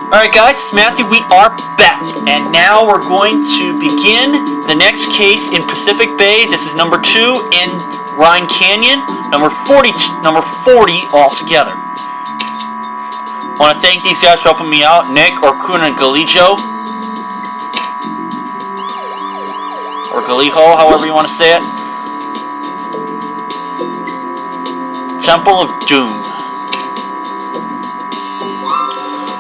Alright guys, it's Matthew, we are back, and now we're going to begin the next case in Pacific Bay. This is number 2 in Rhine Canyon, number 40 altogether. I want to thank these guys for helping me out, Nick, Orkun, and Galijo. Or Galijo, however you want to say it. Temple of Doom.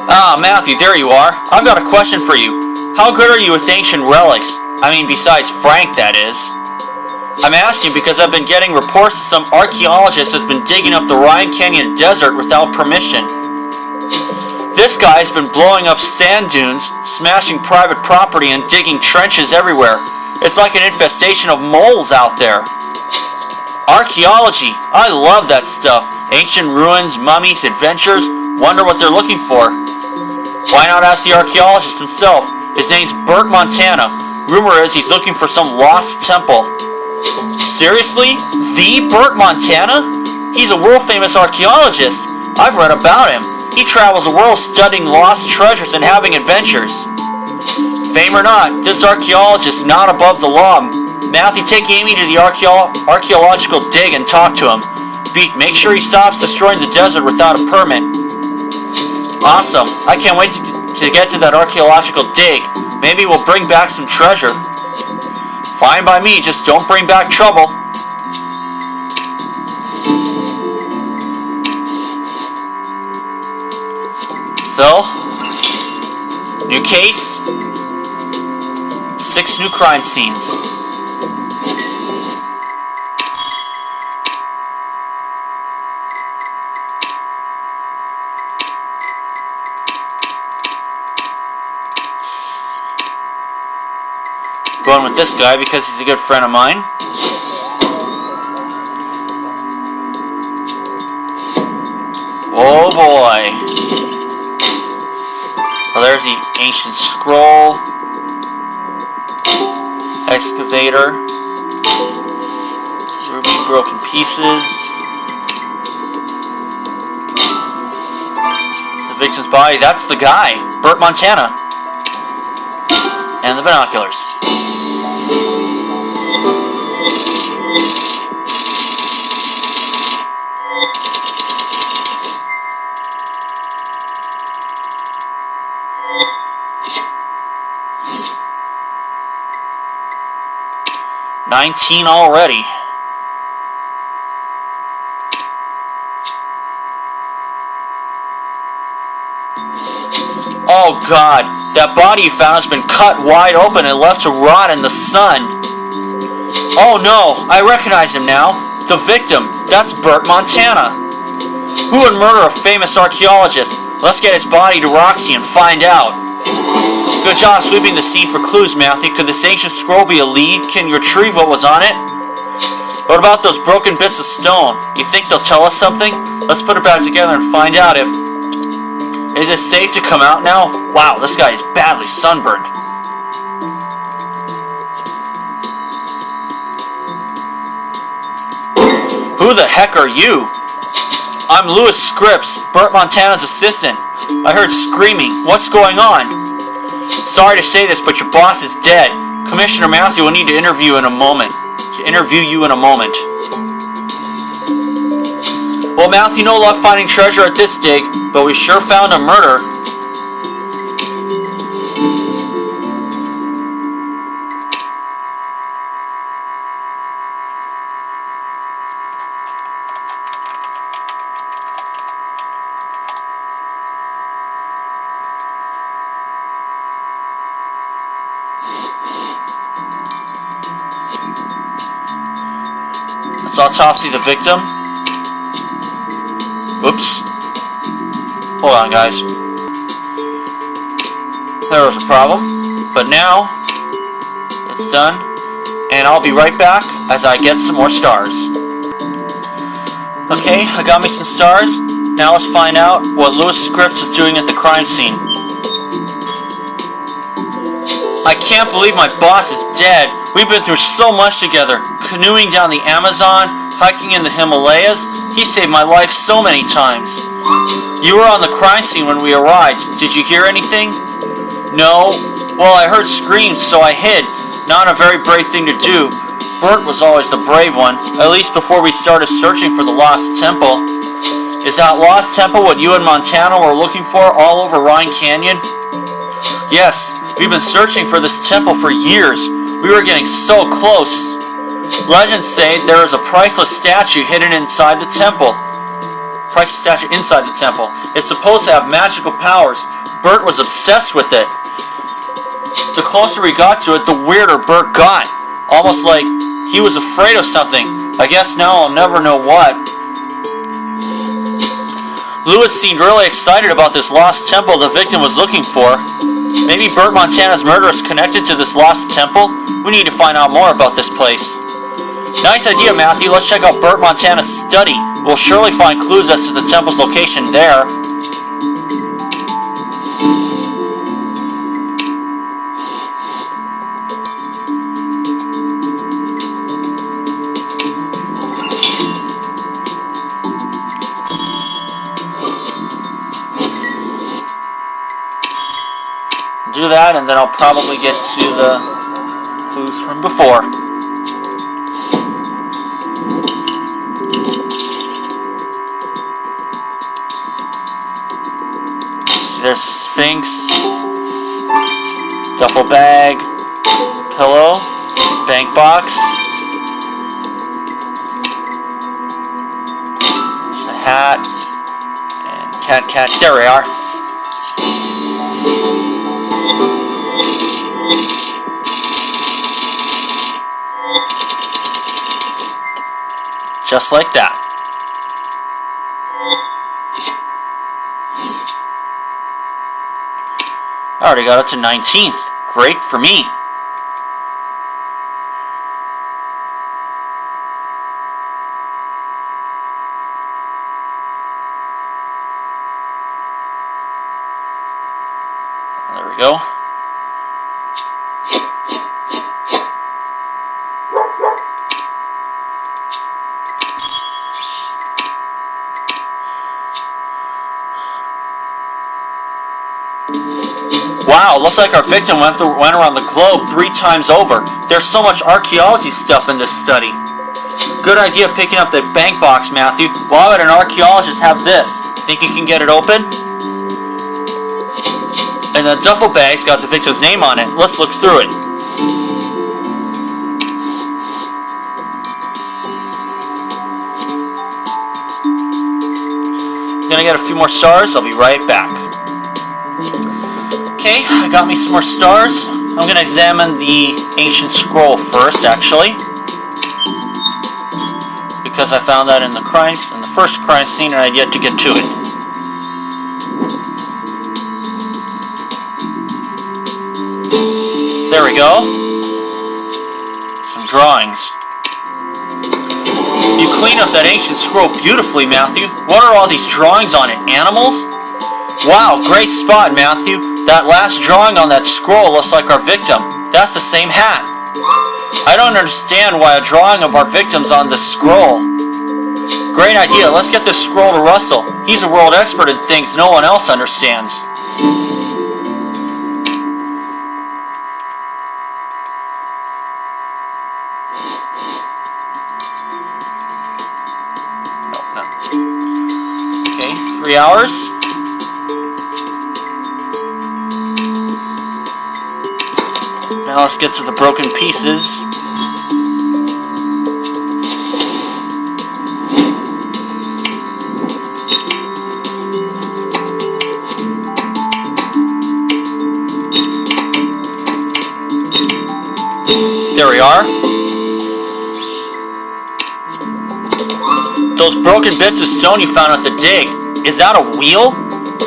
Ah, Matthew, there you are. I've got a question for you. How good are you with ancient relics? I mean, besides Frank, that is. I'm asking because I've been getting reports that some archaeologist has been digging up the Rhine Canyon desert without permission. This guy's been blowing up sand dunes, smashing private property, and digging trenches everywhere. It's like an infestation of moles out there. Archaeology. I love that stuff. Ancient ruins, mummies, adventures. Wonder what they're looking for. Why not ask the archaeologist himself? His name's Burt Montana. Rumor is he's looking for some lost temple. Seriously? The Burt Montana? He's a world-famous archaeologist. I've read about him. He travels the world studying lost treasures and having adventures. Fame or not, this archaeologist is not above the law. Matthew, take Amy to the archaeological dig and talk to him. Make sure he stops destroying the desert without a permit. Awesome. I can't wait to get to that archaeological dig. Maybe we'll bring back some treasure. Fine by me, just don't bring back trouble. So, new case. 6 new crime scenes. Going with this guy because he's a good friend of mine. Oh boy. Well, there's the ancient scroll. Excavator. Ruby broken pieces. It's the victim's body. That's the guy. Burt Montana. And the binoculars. $19 already. Oh God, that body you found has been cut wide open and left to rot in the sun. Oh no, I recognize him now. The victim, that's Burt Montana. Who would murder a famous archaeologist? Let's get his body to Roxy and find out. Good job sweeping the scene for clues, Matthew. Could this ancient scroll be a lead? Can you retrieve what was on it? What about those broken bits of stone? You think they'll tell us something? Let's put it back together and find out if... Is it safe to come out now? Wow, this guy is badly sunburned. Who the heck are you? I'm Louis Scripps, Burt Montana's assistant. I heard screaming. What's going on? Sorry to say this, but your boss is dead. Commissioner Matthew will need to interview you in a moment. Well, Matthew, no luck finding treasure at this dig, but we sure found a murder. Let's autopsy the victim. Oops. Hold on, guys. There was a problem, but now it's done, and I'll be right back as I get some more stars. Okay, I got me some stars. Now let's find out what Louis Scripps is doing at the crime scene. I can't believe my boss is dead. We've been through so much together. Canoeing down the Amazon, hiking in the Himalayas. He saved my life so many times. You were on the crime scene when we arrived. Did you hear anything? No. Well, I heard screams, so I hid. Not a very brave thing to do. Bert was always the brave one, at least before we started searching for the Lost Temple. Is that Lost Temple what you and Montana were looking for all over Rhine Canyon? Yes, we've been searching for this temple for years. We were getting so close. Legends say there is a priceless statue hidden inside the temple. Priceless statue inside the temple. It's supposed to have magical powers. Bert was obsessed with it. The closer we got to it, the weirder Bert got. Almost like he was afraid of something. I guess now I'll never know what. Lewis seemed really excited about this lost temple the victim was looking for. Maybe Bert Montana's murder is connected to this lost temple? We need to find out more about this place. Nice idea, Matthew. Let's check out Bert Montana's study. We'll surely find clues as to the temple's location there. Do that, and then I'll probably get to the clues from before. There's Sphinx, duffel bag, pillow, bank box. There's the hat, and cat. There we are. Just like that. I already got it to 19th. Great for me. There we go. Wow, looks like our victim went around the globe 3 times over. There's so much archaeology stuff in this study. Good idea picking up the bank box, Matthew. Why would an archaeologist have this? Think you can get it open? And the duffel bag's got the victim's name on it. Let's look through it. Gonna get a few more stars. I'll be right back. Okay, I got me some more stars. I'm going to examine the ancient scroll first, actually. Because I found that in the first crime scene, and I'd yet to get to it. There we go. Some drawings. You clean up that ancient scroll beautifully, Matthew. What are all these drawings on it? Animals? Wow, great spot, Matthew. That last drawing on that scroll looks like our victim. That's the same hat. I don't understand why a drawing of our victim's on this scroll. Great idea. Let's get this scroll to Russell. He's a world expert in things no one else understands. No. Okay, 3 hours. Now let's get to the broken pieces. There we are. Those broken bits of stone you found at the dig, is that a wheel?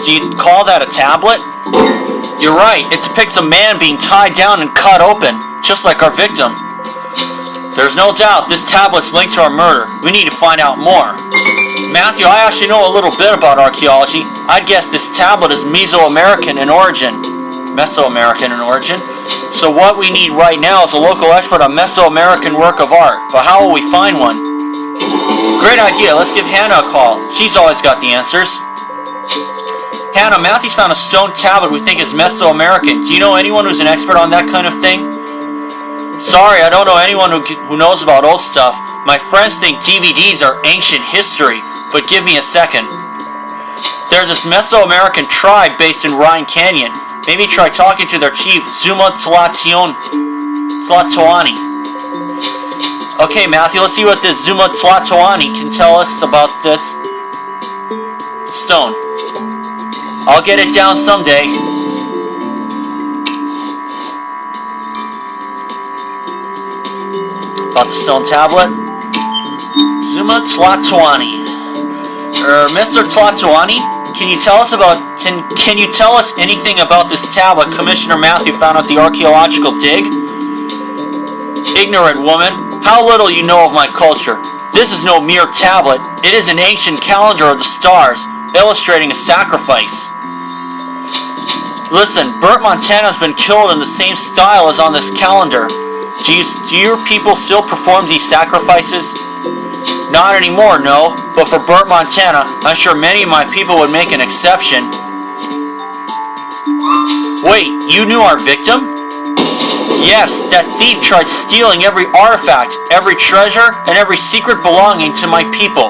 Do you call that a tablet? You're right, it depicts a man being tied down and cut open, just like our victim. There's no doubt this tablet's linked to our murder. We need to find out more. Matthew, I actually know a little bit about archaeology. I'd guess this tablet is Mesoamerican in origin. So what we need right now is a local expert on Mesoamerican work of art. But how will we find one? Great idea. Let's give Hannah a call. She's always got the answers. Hannah, Matthew's found a stone tablet we think is Mesoamerican. Do you know anyone who's an expert on that kind of thing? Sorry, I don't know anyone who knows about old stuff. My friends think DVDs are ancient history, but give me a second. There's this Mesoamerican tribe based in Ryan Canyon. Maybe try talking to their chief, Zuma Tlatoani. Okay, Matthew, let's see what this Zuma Tlatoani can tell us about this stone. I'll get it down someday. About the stone tablet. Zuma Tlatoani. Mr. Tlatoani, can you tell us anything about this tablet Commissioner Matthew found at the archaeological dig? Ignorant woman, how little you know of my culture. This is no mere tablet. It is an ancient calendar of the stars, illustrating a sacrifice. Listen, Burt Montana's been killed in the same style as on this calendar. Do your people still perform these sacrifices? Not anymore, no, but for Burt Montana, I'm sure many of my people would make an exception. Wait, you knew our victim? Yes, that thief tried stealing every artifact, every treasure, and every secret belonging to my people.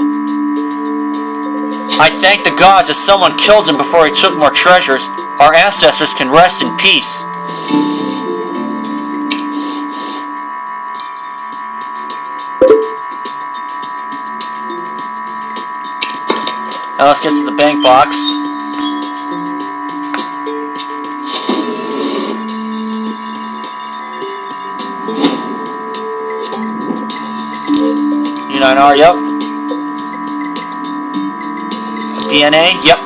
I thank the gods that someone killed him before he took more treasures. Our ancestors can rest in peace. Now let's get to the bank box. E9R, yep. BNA, yep.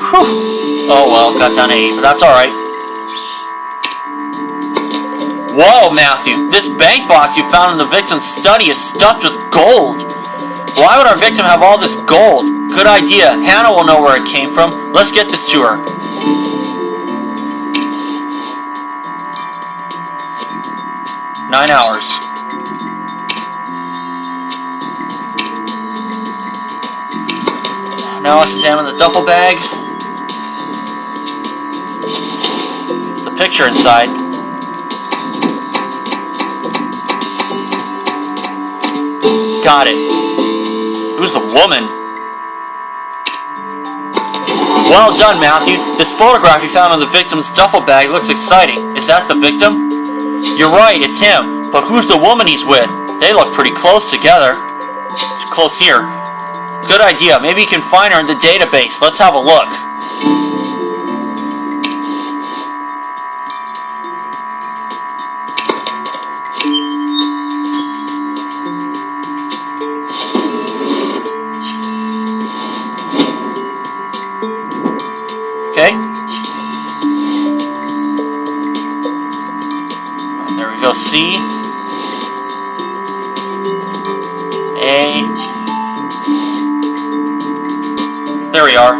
Whew. Oh well, got down to 8, but that's alright. Whoa, Matthew, this bank box you found in the victim's study is stuffed with gold. Why would our victim have all this gold? Good idea. Hannah will know where it came from. Let's get this to her. Nine hours. Now let's examine the duffel bag. There's a picture inside. Got it. Who's the woman? Well done, Matthew. This photograph you found in the victim's duffel bag looks exciting. Is that the victim? You're right, it's him. But who's the woman he's with? They look pretty close together. It's close here. Good idea. Maybe you can find her in the database. Let's have a look. Okay. There we go. C. A. There we are.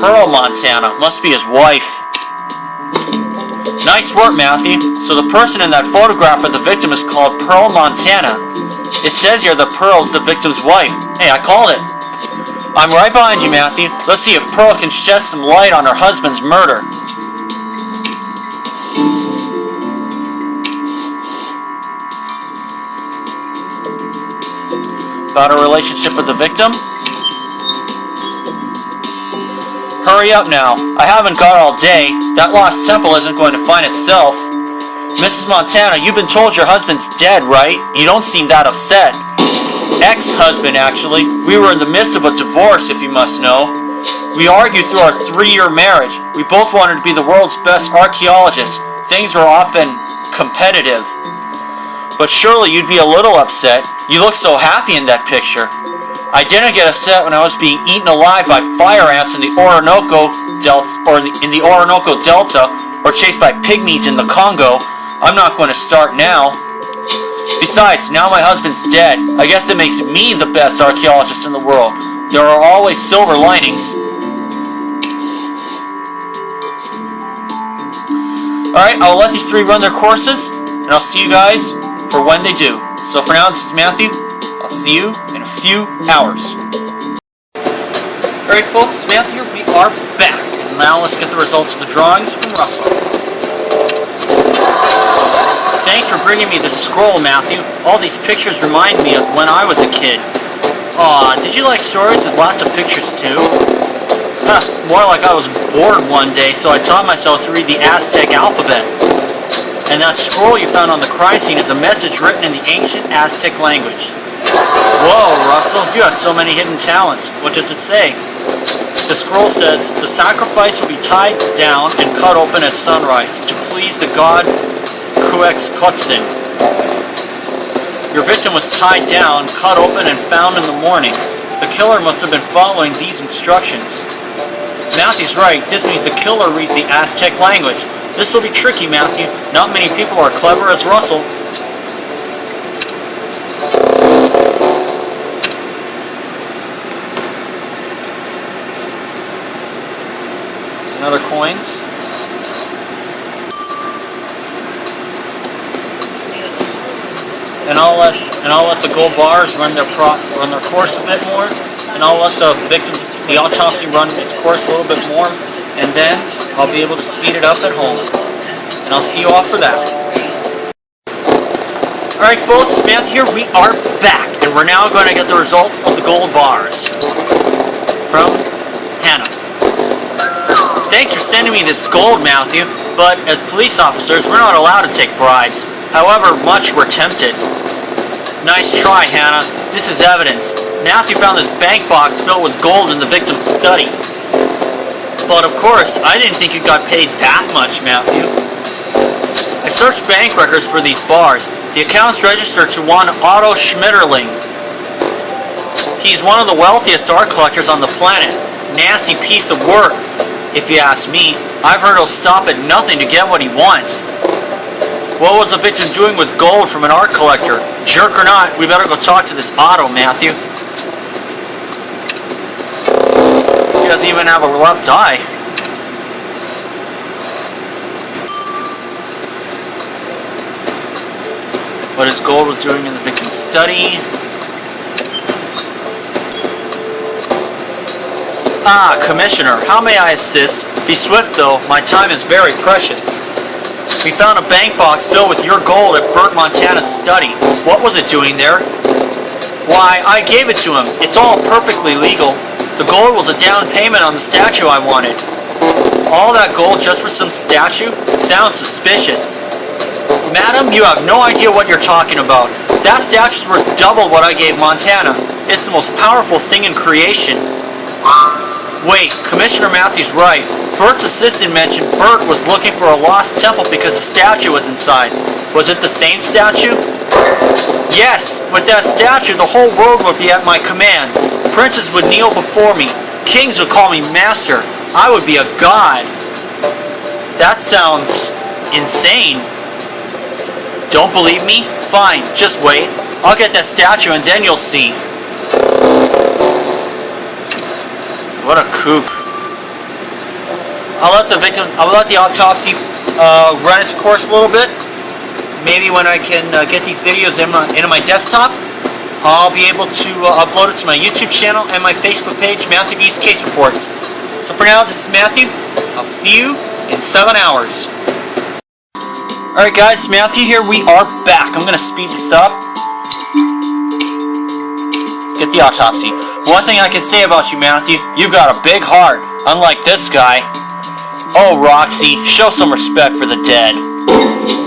Pearl Montana. Must be his wife. Nice work, Matthew. So the person in that photograph of the victim is called Pearl Montana. It says here that Pearl is the victim's wife. Hey, I called it. I'm right behind you, Matthew. Let's see if Pearl can shed some light on her husband's murder. About her relationship with the victim? Hurry up now. I haven't got all day. That lost temple isn't going to find itself. Mrs. Montana, you've been told your husband's dead, right? You don't seem that upset. Ex-husband, actually. We were in the midst of a divorce, if you must know. We argued through our 3-year marriage. We both wanted to be the world's best archaeologists. Things were often competitive. But surely you'd be a little upset. You look so happy in that picture. I didn't get upset when I was being eaten alive by fire ants in the Orinoco Delta, or chased by pygmies in the Congo. I'm not going to start now. Besides, now my husband's dead. I guess that makes me the best archaeologist in the world. There are always silver linings. Alright, I'll let these 3 run their courses, and I'll see you guys for when they do. So for now, this is Matthew. I'll see you in a few hours. Alright folks, Matthew, we are back. And now let's get the results of the drawings from Russell. Thanks for bringing me this scroll, Matthew. All these pictures remind me of when I was a kid. Aw, did you like stories with lots of pictures too? Huh, more like I was bored one day, so I taught myself to read the Aztec alphabet. And that scroll you found on the crime scene is a message written in the ancient Aztec language. Whoa, Russell, you have so many hidden talents. What does it say? The scroll says, the sacrifice will be tied down and cut open at sunrise to please the god Quetzalcoatl. Your victim was tied down, cut open, and found in the morning. The killer must have been following these instructions. Matthew's right. This means the killer reads the Aztec language. This will be tricky, Matthew. Not many people are clever as Russell. There's another coins. And I'll let the gold bars run their course a bit more, and I'll let the autopsy run its course a little bit more, and then I'll be able to speed it up at home. And I'll see you all for that. Alright folks, Matthew here, we are back, and we're now going to get the results of the gold bars from Hannah. Thanks for sending me this gold, Matthew, but as police officers, we're not allowed to take bribes. However much we're tempted. Nice try, Hannah. This is evidence. Matthew found this bank box filled with gold in the victim's study. But of course, I didn't think you got paid that much, Matthew. I searched bank records for these bars. The accounts registered to one Otto Schmetterling. He's one of the wealthiest art collectors on the planet. Nasty piece of work, if you ask me. I've heard he'll stop at nothing to get what he wants. What was the victim doing with gold from an art collector? Jerk or not, we better go talk to this Otto, Matthew. He doesn't even have a left eye. What his gold was doing in the victim's study. Ah, Commissioner, how may I assist? Be swift though, my time is very precious. We found a bank box filled with your gold at Burt Montana's study. What was it doing there? Why, I gave it to him. It's all perfectly legal. The gold was a down payment on the statue I wanted. All that gold just for some statue? Sounds suspicious. Madam, you have no idea what you're talking about. That statue's worth double what I gave Montana. It's the most powerful thing in creation. Wait, Commissioner Matthews right. Burt's assistant mentioned Burt was looking for a lost temple because a statue was inside. Was it the same statue? Yes, with that statue the whole world would be at my command. Princes would kneel before me. Kings would call me master. I would be a god. That sounds insane. Don't believe me? Fine, just wait. I'll get that statue and then you'll see. What a kook. I'll let the autopsy run its course a little bit. Maybe when I can get these videos into my desktop, I'll be able to upload it to my YouTube channel and my Facebook page, Matthew V's Case Reports. So for now, this is Matthew. I'll see you in 7 hours. Alright guys, Matthew here. We are back. I'm going to speed this up. Let's get the autopsy. One thing I can say about you, Matthew, you've got a big heart, unlike this guy. Oh, Roxy, show some respect for the dead.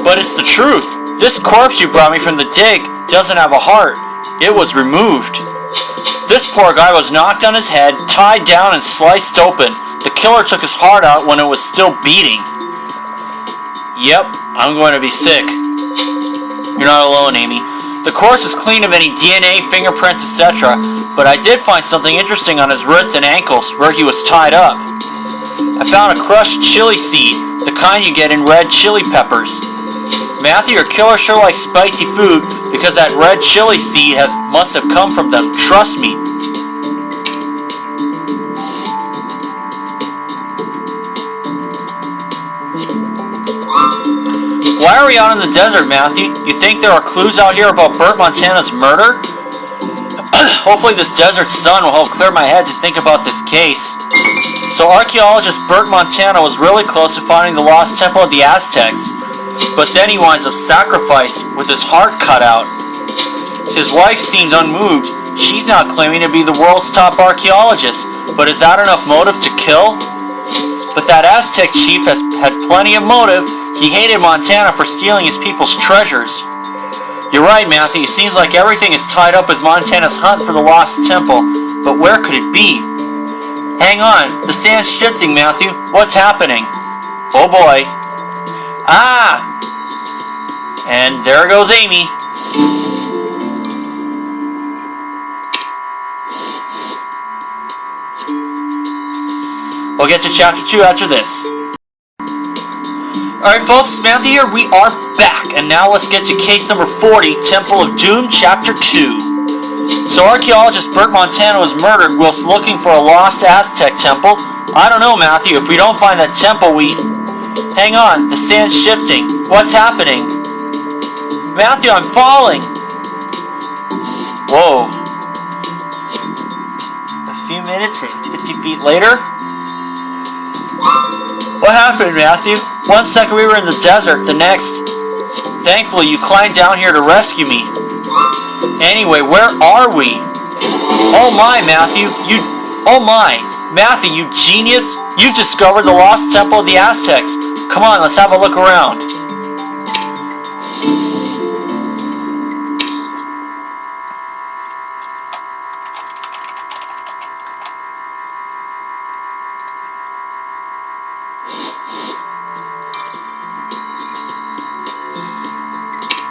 But it's the truth. This corpse you brought me from the dig doesn't have a heart. It was removed. This poor guy was knocked on his head, tied down, and sliced open. The killer took his heart out when it was still beating. Yep, I'm going to be sick. You're not alone, Amy. The corpse is clean of any DNA, fingerprints, etc., but I did find something interesting on his wrists and ankles where he was tied up. I found a crushed chili seed, the kind you get in red chili peppers. Matthew, your killer sure likes spicy food because that red chili seed must have come from them. Trust me. Why are we out in the desert, Matthew? You think there are clues out here about Burt Montana's murder? Hopefully this desert sun will help clear my head to think about this case. So archaeologist Burt Montana was really close to finding the lost temple of the Aztecs, but then he winds up sacrificed with his heart cut out. His wife seemed unmoved. She's now claiming to be the world's top archaeologist, but is that enough motive to kill? But that Aztec chief has had plenty of motive. He hated Montana for stealing his people's treasures. You're right, Matthew. It seems like everything is tied up with Montana's hunt for the lost temple, but where could it be? Hang on, the sand's shifting, Matthew. What's happening? Oh boy. Ah! And there goes Amy. We'll get to chapter 2 after this. Alright folks, Matthew here, we are back, and now let's get to case number 40, Temple of Doom, chapter 2. So archaeologist Burt Montana was murdered whilst looking for a lost Aztec temple. I don't know, Matthew, if we don't find that temple, Hang on, the sand's shifting. What's happening? Matthew, I'm falling! Whoa. A few minutes and 50 feet later? What happened, Matthew? One second we were in the desert, the next... Thankfully, you climbed down here to rescue me. Anyway, where are we? Oh my, Matthew, Matthew, you genius! You've discovered the lost temple of the Aztecs. Come on, let's have a look around.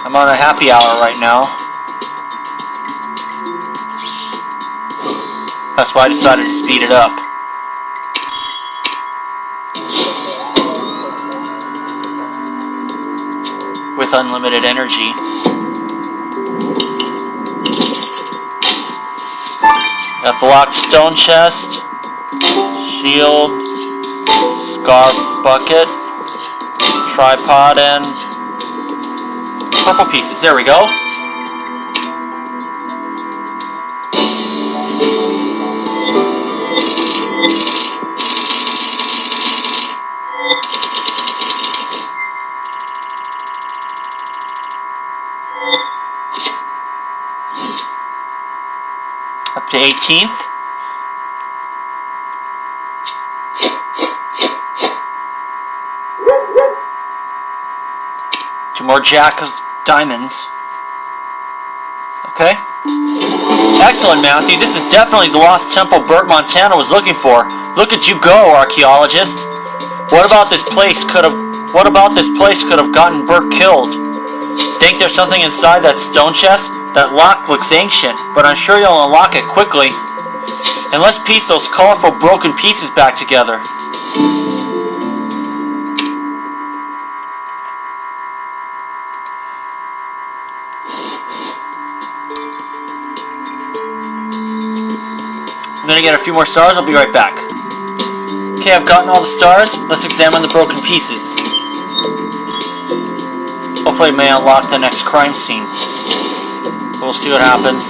I'm on a happy hour right now. That's why I decided to speed it up. With unlimited energy. Got the locked stone chest, shield, scarf bucket, tripod, and purple pieces. There we go. Up to 18th. Two more jack of diamonds. Okay. Excellent, Matthew. This is definitely the lost temple Burt Montana was looking for. Look at you go, archaeologist. What about this place could have gotten Burt killed? Think there's something inside that stone chest? That lock looks ancient, but I'm sure you'll unlock it quickly. And let's piece those colorful broken pieces back together. I'm gonna get a few more stars, I'll be right back. Okay, I've gotten all the stars. Let's examine the broken pieces. Hopefully it may unlock the next crime scene. We'll see what happens.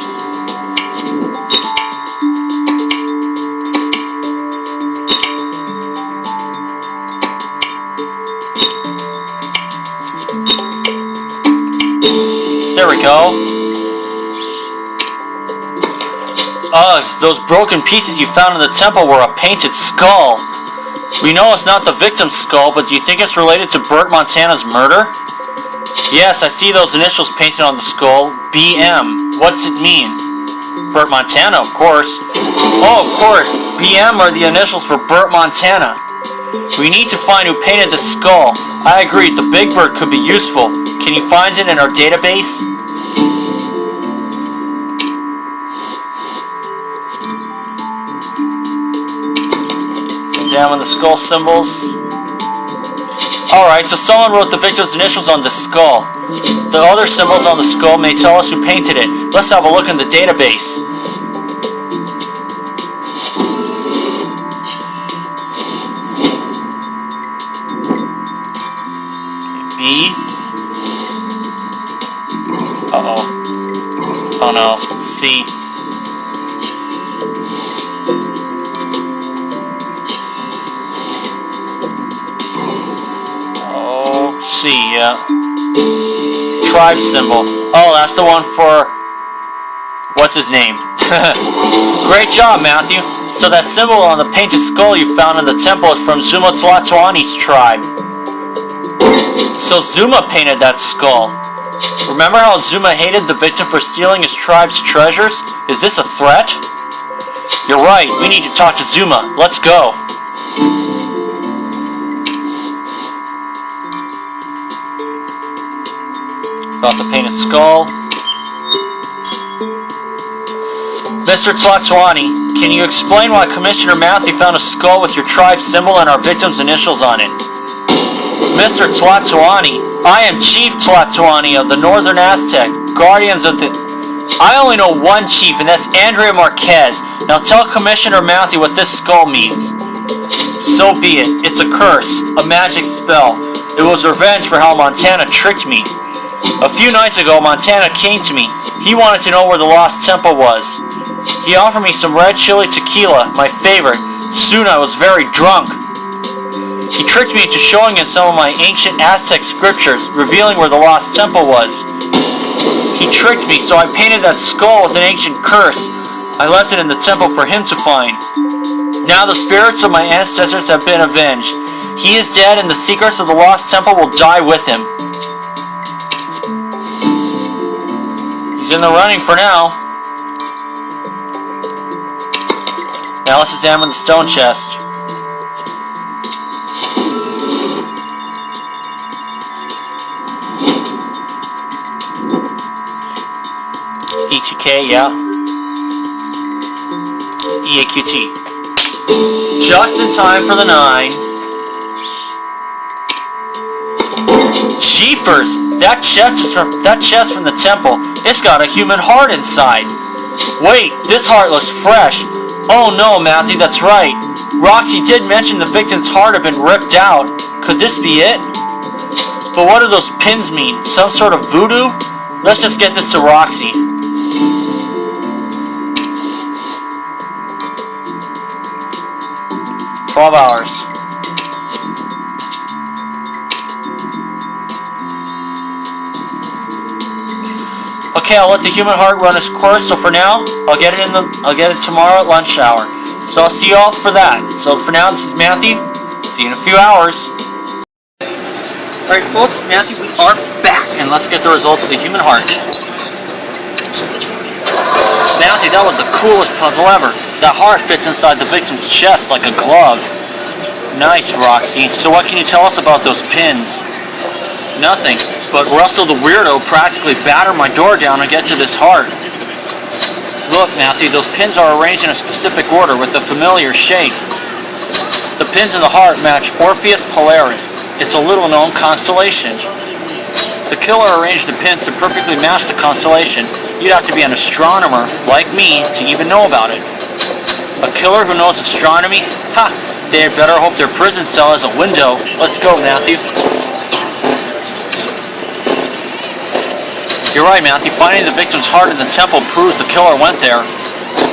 There we go. Those broken pieces you found in the temple were a painted skull. We know it's not the victim's skull, but do you think it's related to Burt Montana's murder? Yes, I see those initials painted on the skull. BM. What's it mean? Burt Montana, of course. Oh, of course. BM are the initials for Burt Montana. We need to find who painted the skull. I agree, the Big Bird could be useful. Can you find it in our database? Examine the skull symbols. Alright, so someone wrote the victim's initials on the skull. The other symbols on the skull may tell us who painted it. Let's have a look in the database. B, Oh no, C. Oh, C, yeah. Tribe symbol. Oh, that's the one for... What's his name? Great job, Matthew. So that symbol on the painted skull you found in the temple is from Zuma Tlatoani's tribe. So Zuma painted that skull. Remember how Zuma hated the victim for stealing his tribe's treasures? Is this a threat? You're right, we need to talk to Zuma. Let's go. Got the painted skull. Mr. Tlatoani, can you explain why Commissioner Matthew found a skull with your tribe's symbol and our victim's initials on it? Mr. Tlatoani, I am Chief Tlatoani of the Northern Aztec, Guardians of the... I only know one chief, and that's Andrea Marquez. Now tell Commissioner Matthew what this skull means. So be it. It's a curse, a magic spell. It was revenge for how Montana tricked me. A few nights ago, Montana came to me. He wanted to know where the lost temple was. He offered me some red chili tequila, my favorite. Soon I was very drunk. He tricked me into showing him some of my ancient Aztec scriptures, revealing where the lost temple was. He tricked me, so I painted that skull with an ancient curse. I left it in the temple for him to find. Now the spirits of my ancestors have been avenged. He is dead, and the secrets of the lost temple will die with him. He's in the running for now. Now let's examine the stone chest. E2K, yeah. EAQT. Just in time for the 9. Jeepers! That chest from the temple, it's got a human heart inside. Wait, this heart looks fresh. Oh no, Matthew, that's right. Roxy did mention the victim's heart had been ripped out. Could this be it? But what do those pins mean? Some sort of voodoo? Let's just get this to Roxy. $12. Okay, I'll let the human heart run its course. So for now, I'll get it tomorrow at lunch hour. So I'll see you all for that. So for now, this is Matthew. See you in a few hours. Alright folks, Matthew, we are back, and let's get the results of the human heart. Matthew, that was the coolest puzzle ever. That heart fits inside the victim's chest like a glove. Nice, Roxy. So what can you tell us about those pins? Nothing, but Russell the weirdo practically battered my door down to get to this heart. Look, Matthew, those pins are arranged in a specific order with a familiar shape. The pins in the heart match Orpheus Polaris. It's a little-known constellation. The killer arranged the pins to perfectly match the constellation. You'd have to be an astronomer, like me, to even know about it. A killer who knows astronomy? Ha! They had better hope their prison cell has a window. Let's go, Matthew. You're right, Matthew. Finding the victim's heart in the temple proves the killer went there.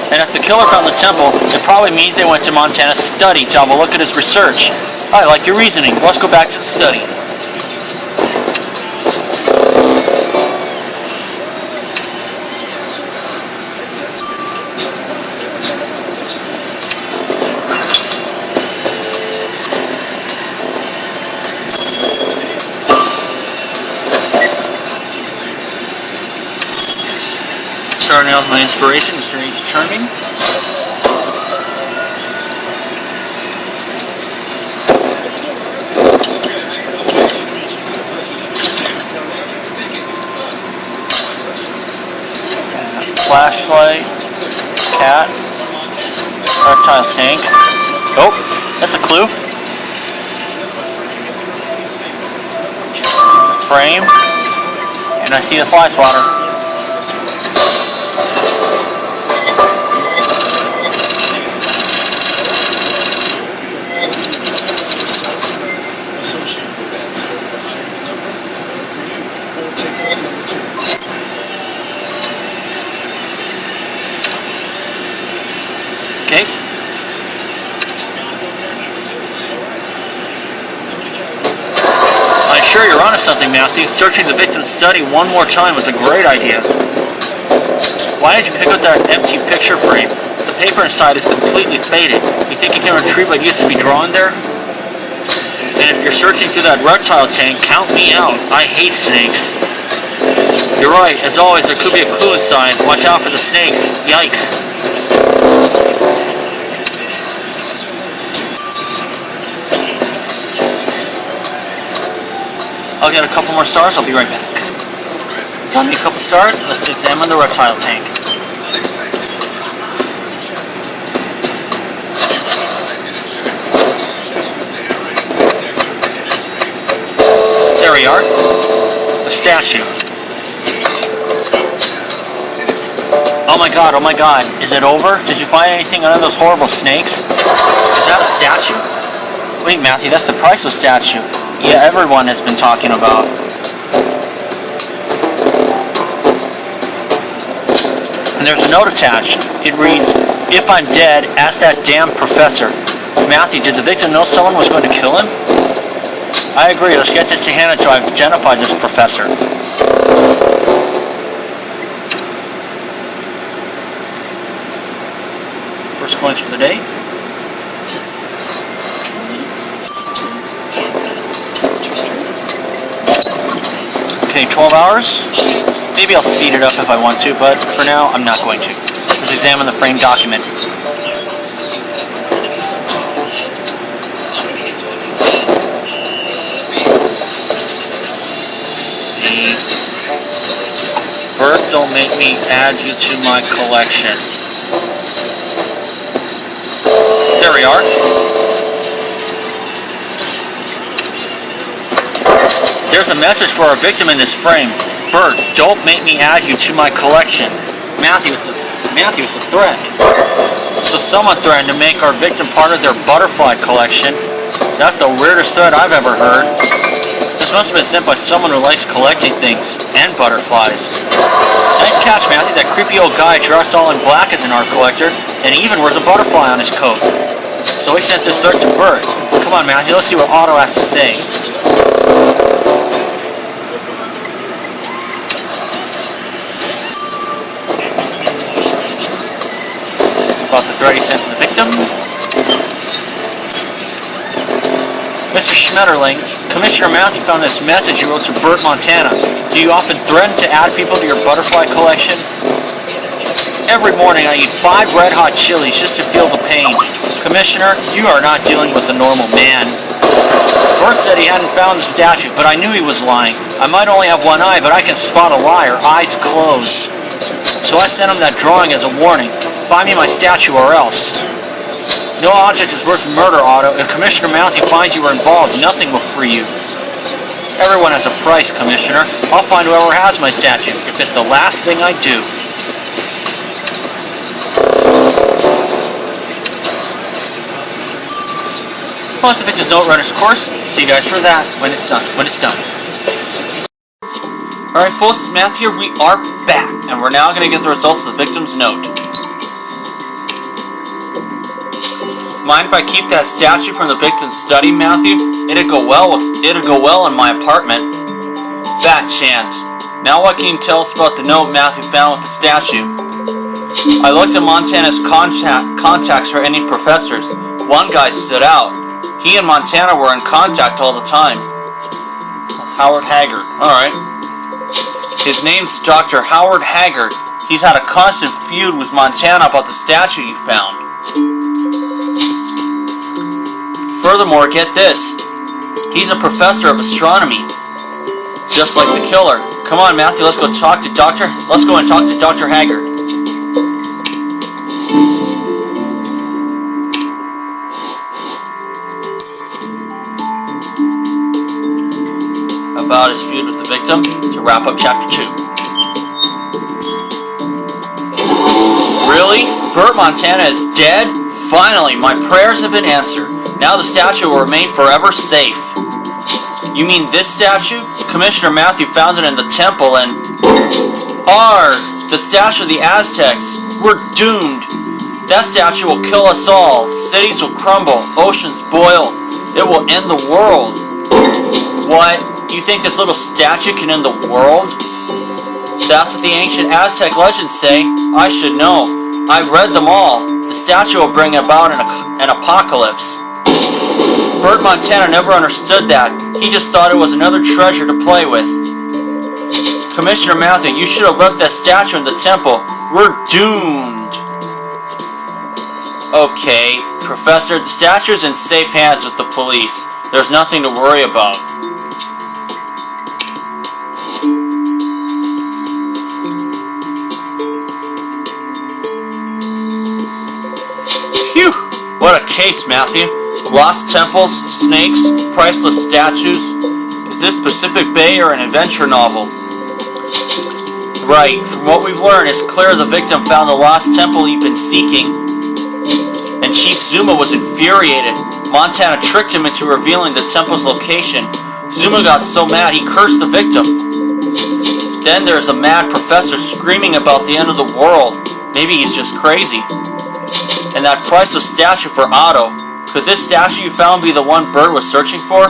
And if the killer found the temple, it probably means they went to Montana's study to have a look at his research. I like your reasoning. Let's go back to the study. Starting out with my inspiration, Mr. H. Charming. Flashlight, cat, reptile tank. Oh, that's a clue. Frame, and I see the fly swatter. Matthew, searching the victim's study one more time was a great idea. Why did you pick up that empty picture frame? The paper inside is completely faded. You think you can retrieve what used to be drawn there? And if you're searching through that reptile tank, count me out. I hate snakes. You're right. As always, there could be a clue inside. Watch out for the snakes. Yikes. I'll get a couple more stars. I'll be right back. Got me a couple stars. Let's examine the reptile tank. There we are. The statue. Oh my god, oh my god. Is it over? Did you find anything under those horrible snakes? Is that a statue? Wait, Matthew, that's the priceless statue. Yeah, everyone has been talking about. And there's a note attached. It reads, "If I'm dead, ask that damn professor." Matthew, did the victim know someone was going to kill him? I agree. Let's get this to Hannah to identify this professor. First coins for the day. Okay, 12 hours. Maybe I'll speed it up if I want to, but for now, I'm not going to. Let's examine the framed document. Bert, don't make me add you to my collection. There we are. There's a message for our victim in this frame. Bert, don't make me add you to my collection. Matthew, it's a threat. So someone threatened to make our victim part of their butterfly collection. That's the weirdest threat I've ever heard. This must have been sent by someone who likes collecting things and butterflies. Nice catch, Matthew. That creepy old guy dressed all in black is an art collector, and he even wears a butterfly on his coat. So he sent this threat to Bert. Come on, Matthew, let's see what Otto has to say. About the threat he sent to the victim. Mr. Schmetterling, Commissioner Matthew found this message you wrote to Bert Montana. Do you often threaten to add people to your butterfly collection? Every morning I eat 5 red-hot chilies just to feel the pain. Commissioner, you are not dealing with a normal man. Bert said he hadn't found the statue, but I knew he was lying. I might only have one eye, but I can spot a liar, eyes closed. So I sent him that drawing as a warning. Find me my statue or else. No object is worth murder, Otto. If Commissioner Matthew finds you were involved, nothing will free you. Everyone has a price, Commissioner. I'll find whoever has my statue, if it's the last thing I do. Plus the victim's note runners, of course. See you guys for that when it's done. Alright folks, Matthew here. We are back, and we're now going to get the results of the victim's note. Mind if I keep that statue from the victim's study, Matthew? It'd go well in my apartment. Fat chance. Now what can you tell us about the note Matthew found with the statue? I looked at Montana's contacts for any professors. One guy stood out. He and Montana were in contact all the time. Howard Haggard. Alright. His name's Dr. Howard Haggard. He's had a constant feud with Montana about the statue you found. Furthermore, get this. He's a professor of astronomy. Just like the killer. Come on, Matthew, let's go and talk to Dr. Haggard. About his feud with the victim to wrap up chapter 2. Really? Bert Montana is dead? Finally, my prayers have been answered. Now the statue will remain forever safe. You mean this statue? Commissioner Matthew found it in the temple and... the statue of the Aztecs. We're doomed. That statue will kill us all. Cities will crumble. Oceans boil. It will end the world. What? You think this little statue can end the world? That's what the ancient Aztec legends say. I should know. I've read them all. The statue will bring about an apocalypse. Bert Montana never understood that. He just thought it was another treasure to play with. Commissioner Matthew, you should have left that statue in the temple. We're doomed. Okay, Professor, the statue's in safe hands with the police. There's nothing to worry about. Phew! What a case, Matthew. Lost temples, snakes, priceless statues. Is this Pacific Bay or an adventure novel? Right, from what we've learned, it's clear the victim found the lost temple he'd been seeking. And Chief Zuma was infuriated. Montana tricked him into revealing the temple's location. Zuma got so mad he cursed the victim. Then there's the mad professor screaming about the end of the world. Maybe he's just crazy. And that priceless statue for Otto. Could this statue you found be the one Bert was searching for?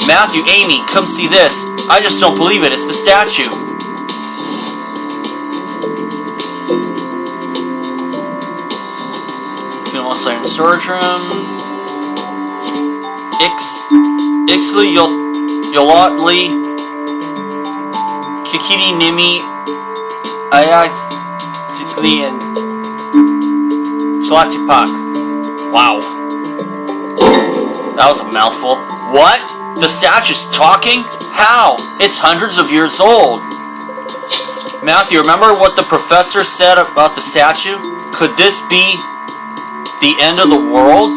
Matthew, Amy, come see this. I just don't believe it. It's the statue. Almost like in storage room. Ixli Yolotli Kikiti Nimi Ayathikli and Salatipak. Wow. That was a mouthful. What? The statue's talking? How? It's hundreds of years old. Matthew, remember what the professor said about the statue? Could this be the end of the world?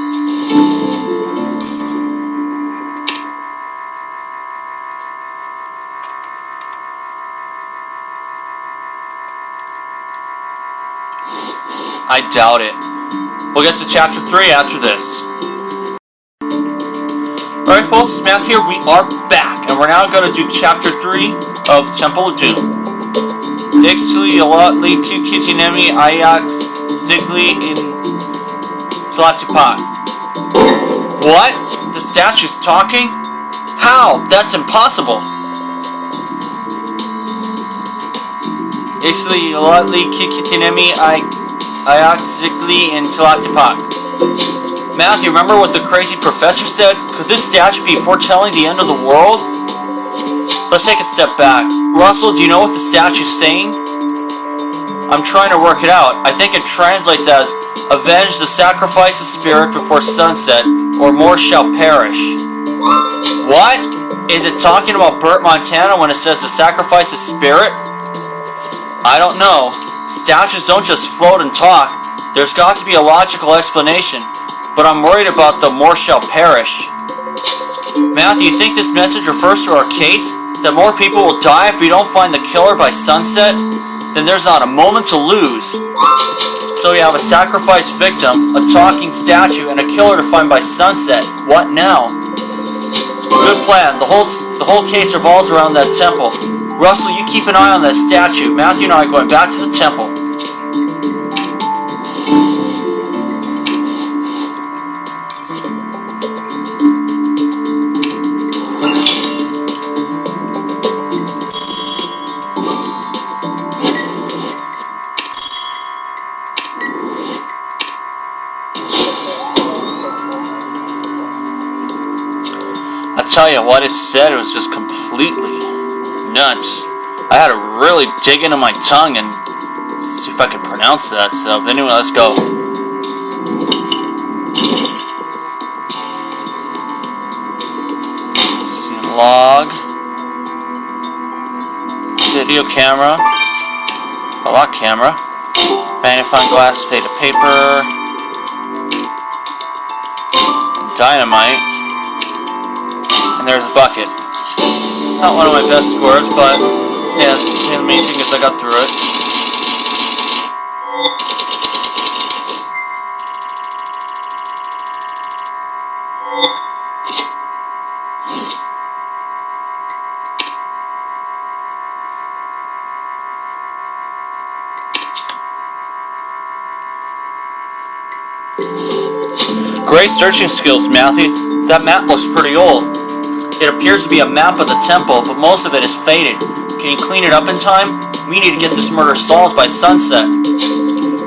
I doubt it. We'll get to chapter 3 after this. Alright folks, it's Matt here. We are back, and we're now going to do chapter 3 of Temple of Doom. Ixtli Alotli Pukitinemi Ayax Zigli in Salatipat. What? The statue's talking? How? That's impossible. Ixtli Alotli Pukitinemi Ayax Zigli in Salatipat. Matthew, remember what the crazy professor said? Could this statue be foretelling the end of the world? Let's take a step back. Russell, do you know what the statue's saying? I'm trying to work it out. I think it translates as, avenge the sacrifice of spirit before sunset, or more shall perish. What? Is it talking about Bert Montana when it says the sacrifice of spirit? I don't know. Statues don't just float and talk. There's got to be a logical explanation. But I'm worried about the more shall perish. Matthew, you think this message refers to our case? That more people will die if we don't find the killer by sunset? Then there's not a moment to lose. So we have a sacrificed victim, a talking statue, and a killer to find by sunset. What now? Good plan. The whole case revolves around that temple. Russell, you keep an eye on that statue. Matthew and I are going back to the temple. I tell you what, it said, it was just completely nuts. I had to really dig into my tongue and see if I could pronounce that stuff. Anyway, let's go. Log. Video camera. A lock camera. Magnifying glass, fade of paper. Dynamite. And there's a bucket. Not one of my best scores, but yes, the main thing is I got through it. Great searching skills, Matthew. That map looks pretty old. It appears to be a map of the temple, but most of it is faded. Can you clean it up in time? We need to get this murder solved by sunset.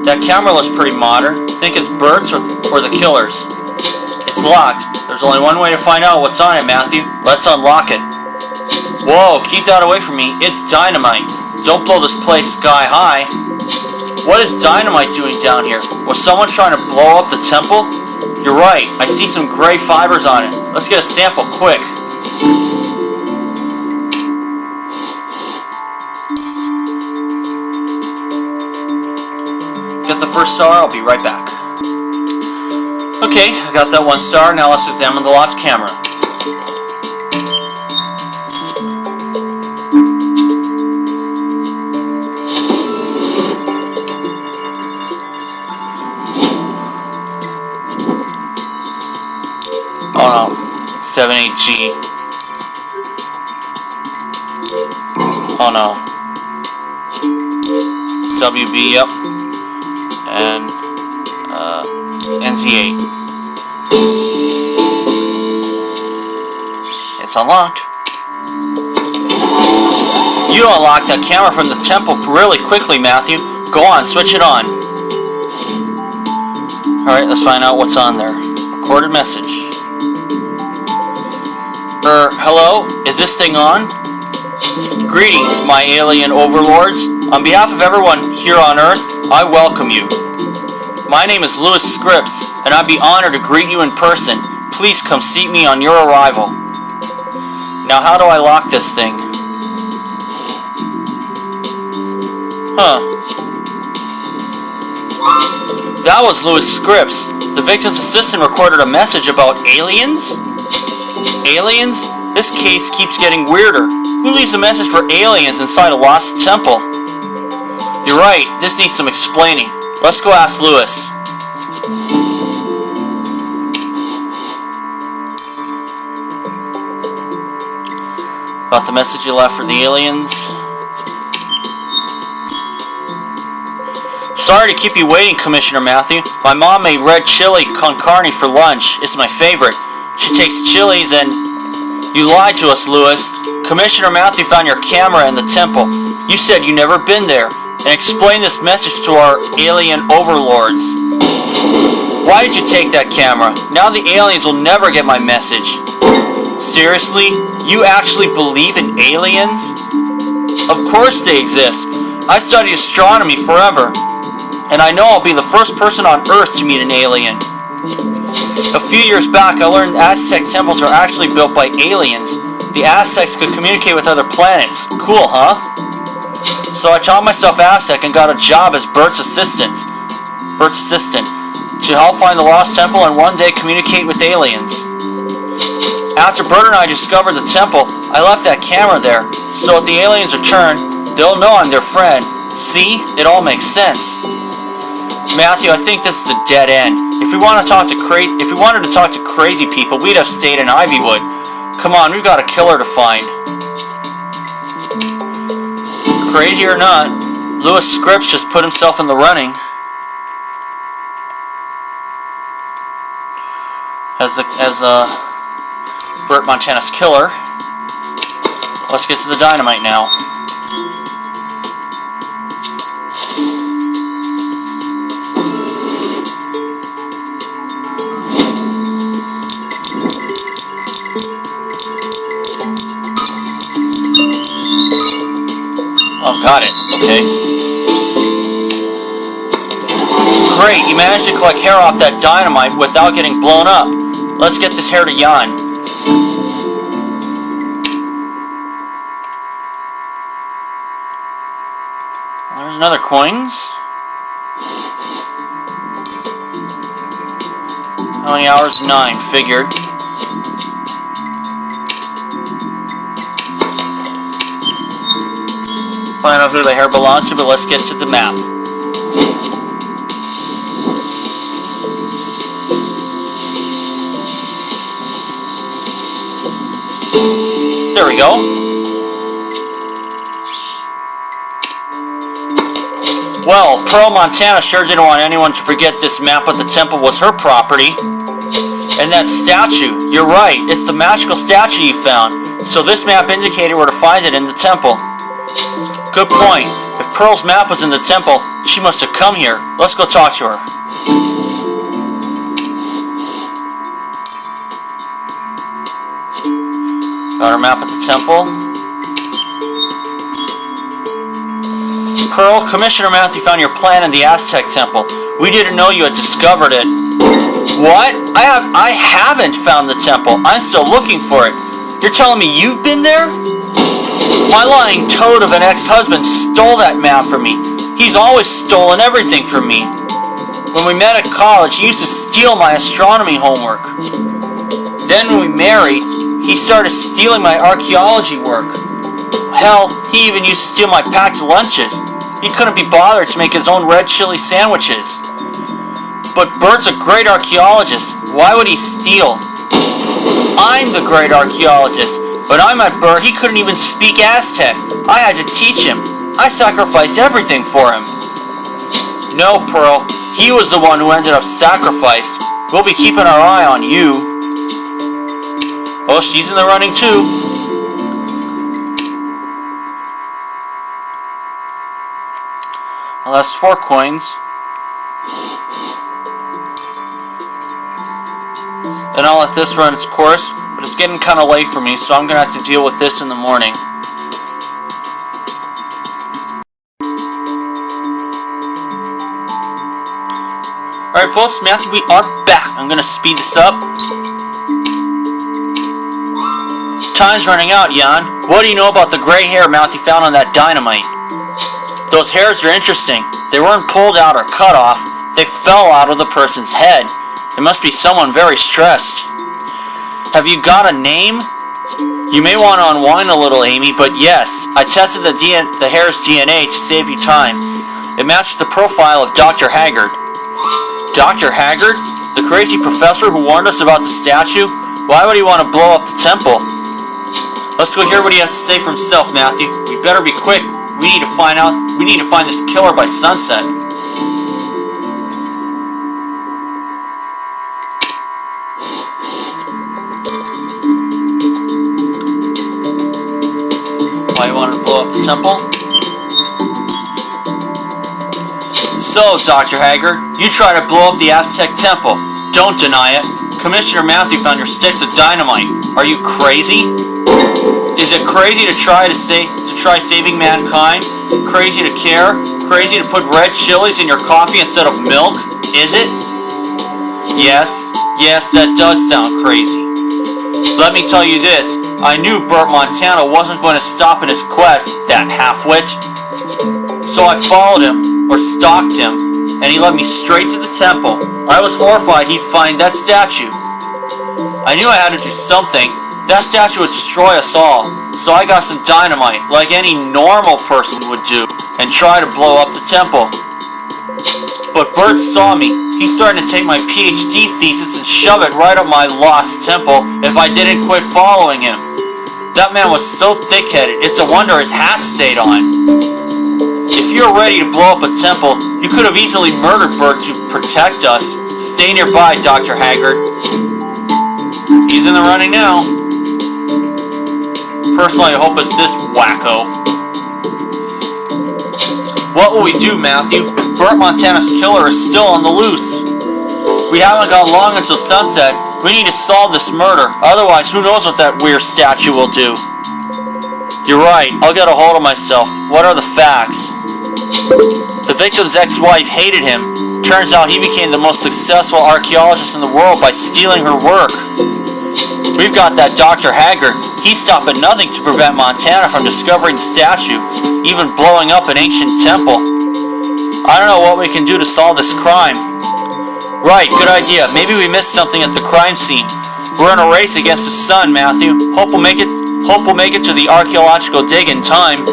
That camera looks pretty modern. Think it's Bert's or the killer's? It's locked. There's only one way to find out what's on it, Matthew. Let's unlock it. Whoa, keep that away from me. It's dynamite. Don't blow this place sky high. What is dynamite doing down here? Was someone trying to blow up the temple? You're right. I see some gray fibers on it. Let's get a sample quick. Get the first star. I'll be right back. Okay, I got that 1 star. Now let's examine the locked camera. Oh no, 78G. Oh no. WB, yep. And, NZ8. It's unlocked. You unlocked that camera from the temple really quickly, Matthew. Go on, switch it on. Alright, let's find out what's on there. Recorded message. Hello? Is this thing on? Greetings, my alien overlords. On behalf of everyone here on Earth, I welcome you. My name is Lewis Scripps, and I'd be honored to greet you in person. Please come seat me on your arrival. Now, how do I lock this thing? Huh. That was Lewis Scripps. The victim's assistant recorded a message about aliens? Aliens? This case keeps getting weirder. Who leaves a message for aliens inside a lost temple? You're right, this needs some explaining. Let's go ask Lewis. About the message you left for the aliens? Sorry to keep you waiting, Commissioner Matthew. My mom made red chili con carne for lunch. It's my favorite. She takes chilies and... You lied to us, Lewis. Commissioner Matthew found your camera in the temple. You said you never been there. And explained this message to our alien overlords. Why did you take that camera? Now the aliens will never get my message. Seriously? You actually believe in aliens? Of course they exist. I studied astronomy forever. And I know I'll be the first person on Earth to meet an alien. A few years back, I learned Aztec temples are actually built by aliens. The Aztecs could communicate with other planets. Cool, huh? So I taught myself Aztec and got a job as Bert's assistant. To help find the lost temple and one day communicate with aliens. After Bert and I discovered the temple, I left that camera there. So if the aliens return, they'll know I'm their friend. See? It all makes sense. Matthew, I think this is a dead end. If we wanted to talk to crazy people, we'd have stayed in Ivywood. Come on, we've got a killer to find. Crazy or not, Lewis Scripps just put himself in the running as Bert Montana's killer. Let's get to the dynamite now. Oh, got it. Okay. Great, you managed to collect hair off that dynamite without getting blown up. Let's get this hair to Jan. There's another coins. How many hours? 9. Figured. Find out who the hair belongs to, but let's get to the map. There we go. Well, Pearl Montana sure didn't want anyone to forget this map of the temple was her property. And that statue, you're right, it's the magical statue you found. So this map indicated where to find it in the temple. Good point. If Pearl's map was in the temple, she must have come here. Let's go talk to her. Got our map at the temple. Pearl, Commissioner Matthew found your plan in the Aztec temple. We didn't know you had discovered it. What? I haven't found the temple. I'm still looking for it. You're telling me you've been there? My lying toad of an ex-husband stole that map from me. He's always stolen everything from me. When we met at college, he used to steal my astronomy homework. Then when we married, he started stealing my archaeology work. Hell, he even used to steal my packed lunches. He couldn't be bothered to make his own red chili sandwiches. But Bert's a great archaeologist. Why would he steal? I'm the great archaeologist. But I met Bert, he couldn't even speak Aztec. I had to teach him. I sacrificed everything for him. No, Pearl. He was the one who ended up sacrificed. We'll be keeping our eye on you. Oh, she's in the running too. Well, that's 4 coins. And I'll let this run its course, but it's getting kind of late for me, so I'm going to have to deal with this in the morning. Alright folks, Matthew, we are back. I'm going to speed this up. Time's running out, Jan. What do you know about the gray hair Matthew found on that dynamite? Those hairs are interesting. They weren't pulled out or cut off. They fell out of the person's head. It must be someone very stressed. Have you got a name? You may want to unwind a little, Amy, but yes, I tested the hair's DNA to save you time. It matched the profile of Dr. Haggard. Dr. Haggard? The crazy professor who warned us about the statue? Why would he want to blow up the temple? Let's go hear what he has to say for himself, Matthew. We better be quick. We need to find this killer by sunset. Why you wanted to blow up the temple? So, Dr. Haggard, you try to blow up the Aztec temple. Don't deny it. Commissioner Matthew found your sticks of dynamite. Are you crazy? Is it crazy to try saving mankind? Crazy to care? Crazy to put red chilies in your coffee instead of milk? Is it? Yes, that does sound crazy. Let me tell you this. I knew Bert Montana wasn't going to stop in his quest, that half-wit. So I followed him, or stalked him, and he led me straight to the temple. I was horrified he'd find that statue. I knew I had to do something. That statue would destroy us all. So I got some dynamite, like any normal person would do, and try to blow up the temple. But Bert saw me. He started to take my PhD thesis and shove it right up my lost temple if I didn't quit following him. That man was so thick-headed, it's a wonder his hat stayed on. If you're ready to blow up a temple, you could have easily murdered Bert to protect us. Stay nearby, Dr. Haggard. He's in the running now. Personally, I hope it's this wacko. What will we do, Matthew? Bert Montana's killer is still on the loose. We haven't got long until sunset. We need to solve this murder. Otherwise, who knows what that weird statue will do. You're right. I'll get a hold of myself. What are the facts? The victim's ex-wife hated him. Turns out he became the most successful archaeologist in the world by stealing her work. We've got that Dr. Haggard. He stopped at nothing to prevent Montana from discovering the statue, even blowing up an ancient temple. I don't know what we can do to solve this crime. Right, good idea. Maybe we missed something at the crime scene. We're in a race against the sun, Matthew. Hope we'll make it to the archaeological dig in time.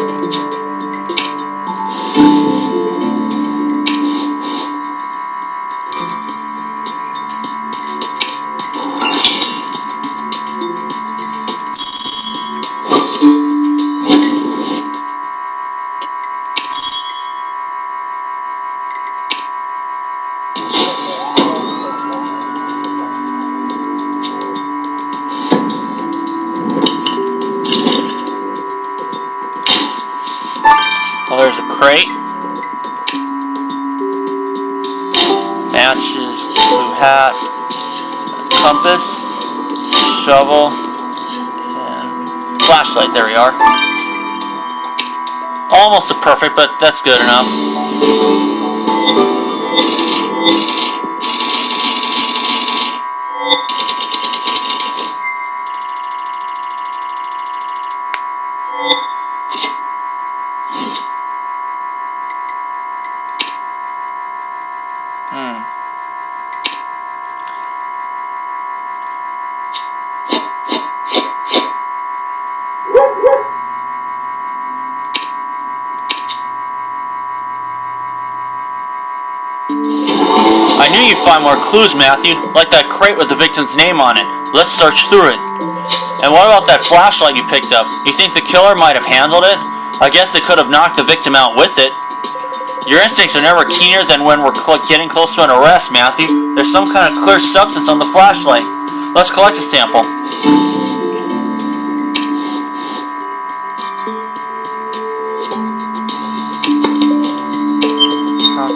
compass, shovel, and flashlight. There we are. Almost a perfect, but that's good enough. I knew you'd find more clues, Matthew, like that crate with the victim's name on it. Let's search through it. And what about that flashlight you picked up? You think the killer might have handled it? I guess they could have knocked the victim out with it. Your instincts are never keener than when we're getting close to an arrest, Matthew. There's some kind of clear substance on the flashlight. Let's collect a sample.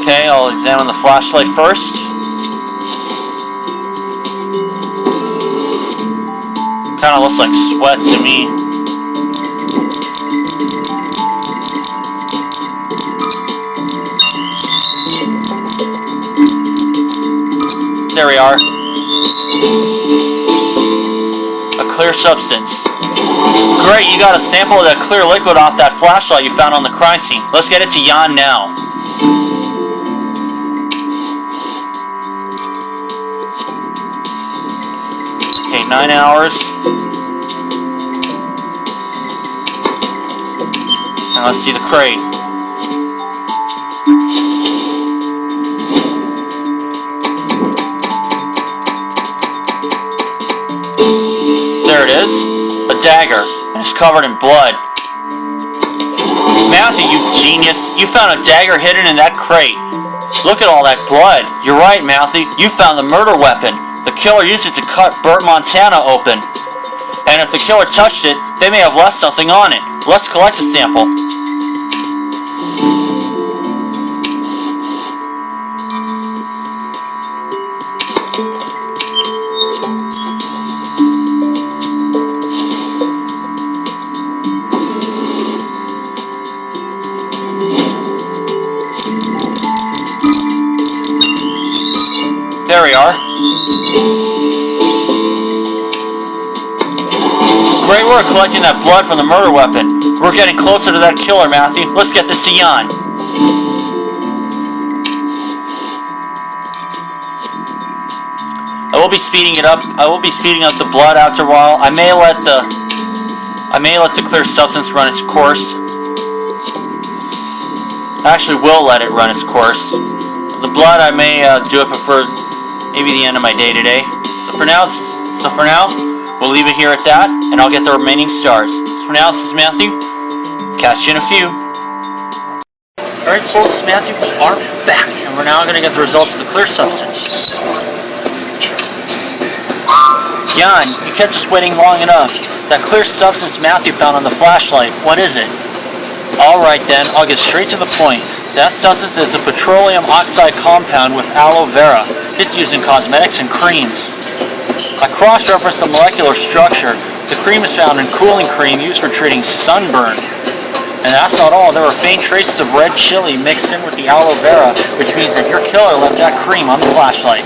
Okay, I'll examine the flashlight first. Kinda looks like sweat to me. There we are. A clear substance. Great, you got a sample of that clear liquid off that flashlight you found on the crime scene. Let's get it to Jan now. Okay, 9 hours. Now let's see the crate. There it is. A dagger. And it's covered in blood. Matthew, you genius. You found a dagger hidden in that crate. Look at all that blood. You're right, Matthew. You found the murder weapon. The killer used it to cut Burt Montana open. And if the killer touched it, they may have left something on it. Let's collect a sample. There we are. Great work collecting that blood from the murder weapon. We're getting closer to that killer, Matthew. Let's get this to Jan. I will be speeding it up. I will be speeding up the blood after a while. I may let the clear substance run its course. I actually will let it run its course. The blood, I may do it before maybe the end of my day today. So for now, we'll leave it here at that, and I'll get the remaining stars. So for now, this is Matthew. Catch you in a few. Alright folks, Matthew, we are back, and we're now going to get the results of the clear substance. Jan, you kept us waiting long enough. That clear substance Matthew found on the flashlight, what is it? Alright then, I'll get straight to the point. That substance is a petroleum oxide compound with aloe vera. It's used in cosmetics and creams. I cross-referenced the molecular structure. The cream is found in cooling cream used for treating sunburn. And that's not all. There were faint traces of red chili mixed in with the aloe vera, which means that your killer left that cream on the flashlight.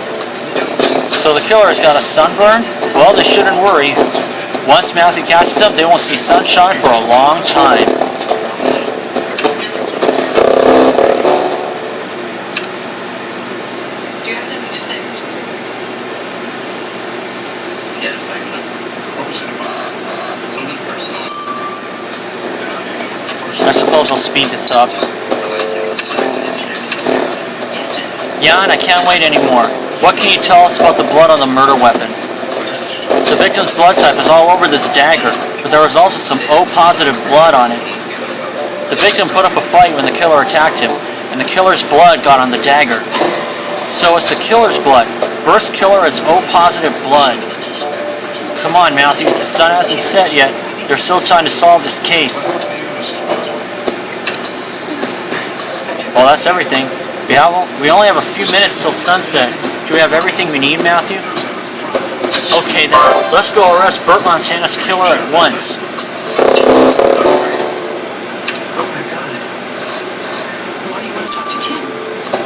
So the killer has got a sunburn? Well, they shouldn't worry. Once Matthew catches them, they won't see sunshine for a long time. I suppose I'll speed this up. Jan, I can't wait anymore. What can you tell us about the blood on the murder weapon? The victim's blood type is all over this dagger, but there was also some O-positive blood on it. The victim put up a fight when the killer attacked him, and the killer's blood got on the dagger. So it's the killer's blood. Burst's killer is O-positive blood. Come on, Matthew, the sun hasn't set yet. There's still time to solve this case. Well, that's everything. We only have a few minutes till sunset. Do we have everything we need, Matthew? Okay then, let's go arrest Burt Montana's killer at once. Oh my God. Why do you want to talk to Tim?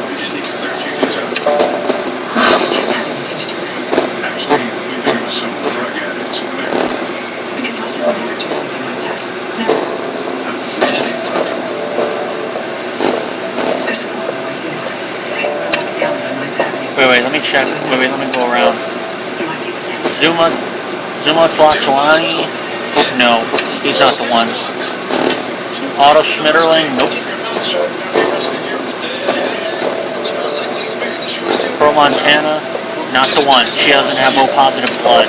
We just need to clear a few things up. Did Tim have anything to do with it? Actually, we think it was some drug addicts in there. Because Russell would never do something like that. Never. We just need to talk. There's some other boys, you know. Hey, we're not down on Ninth Avenue. Wait, let me check. Wait, let me go around. You might be with him. Zuma Tlatuani? No, he's not the one. Otto Schmitterling? Nope. Pearl Montana? Not the one. She doesn't have O positive blood.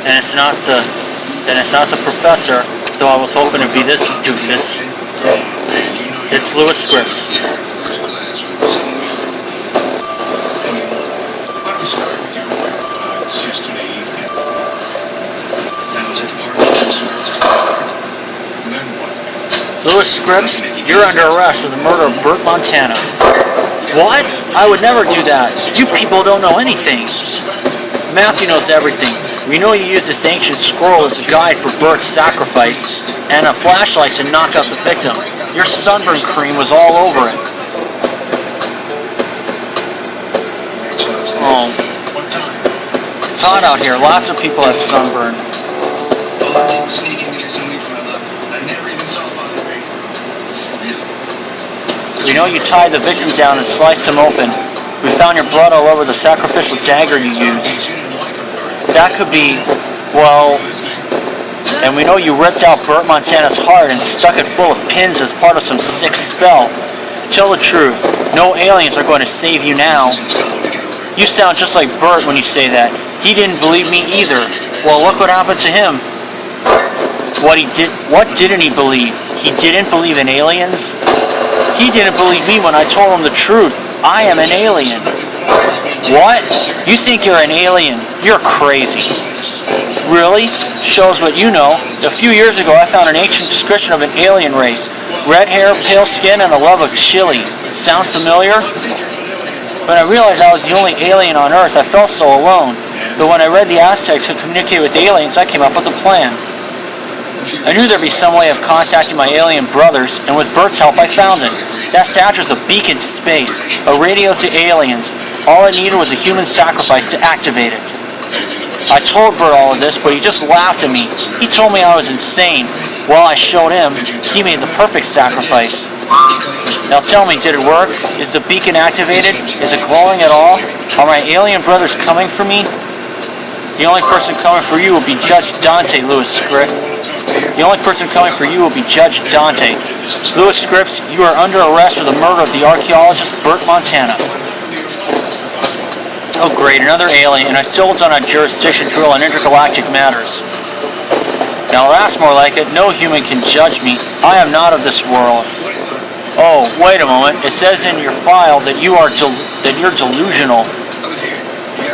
And it's not the professor, though I was hoping to be this doofus. It's Lewis Scripps. Lewis Scripps, you're under arrest for the murder of Burt Montana. What? I would never do that. You people don't know anything. Matthew knows everything. We know you used this ancient scroll as a guide for Burt's sacrifice, and a flashlight to knock out the victim. Your sunburn cream was all over it. Oh. It's hot out here. Lots of people have sunburn. All I did was sneak in to get some weed from my lab. I never even saw Father Green. Really? We know you tied the victim down and sliced him open. We found your blood all over the sacrificial dagger you used. That could be, well... And we know you ripped out Burt Montana's heart and stuck it full of pins as part of some sick spell. Tell the truth. No aliens are going to save you now. You sound just like Burt when you say that. He didn't believe me either. Well, look what happened to him. What didn't he believe? He didn't believe in aliens? He didn't believe me when I told him the truth. I am an alien. What? You think you're an alien? You're crazy. Really? Shows what you know. A few years ago I found an ancient description of an alien race. Red hair, pale skin, and a love of chili. Sound familiar? When I realized I was the only alien on Earth, I felt so alone. But when I read the Aztecs could communicate with aliens, I came up with a plan. I knew there'd be some way of contacting my alien brothers, and with Burt's help I found it. That statue's a beacon to space, a radio to aliens. All I needed was a human sacrifice to activate it. I told Burt all of this, but he just laughed at me. He told me I was insane. Well, I showed him. He made the perfect sacrifice. Now tell me, did it work? Is the beacon activated? Is it glowing at all? Are my alien brothers coming for me? The only person coming for you will be Judge Dante, Lewis Scripps. The only person coming for you will be Judge Dante. Lewis Scripps, you are under arrest for the murder of the archaeologist Burt Montana. Oh great, another alien, and I still don't have jurisdiction drill on intergalactic matters. Now that's more like it. No human can judge me. I am not of this world. Oh, wait a moment. It says in your file that you're delusional.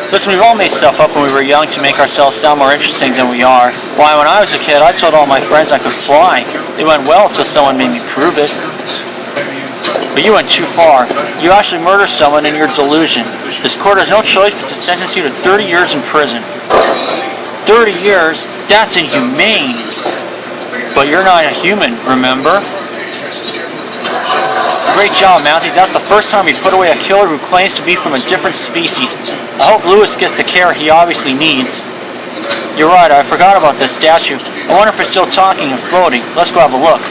Listen, we've all made stuff up when we were young to make ourselves sound more interesting than we are. Why, when I was a kid, I told all my friends I could fly. It went well until someone made me prove it. But you went too far. You actually murdered someone in your delusion. This court has no choice but to sentence you to 30 years in prison. 30 years? That's inhumane. But you're not a human, remember? Great job, Matthew. That's the first time we put away a killer who claims to be from a different species. I hope Lewis gets the care he obviously needs. You're right, I forgot about this statue. I wonder if it's still talking and floating. Let's go have a look.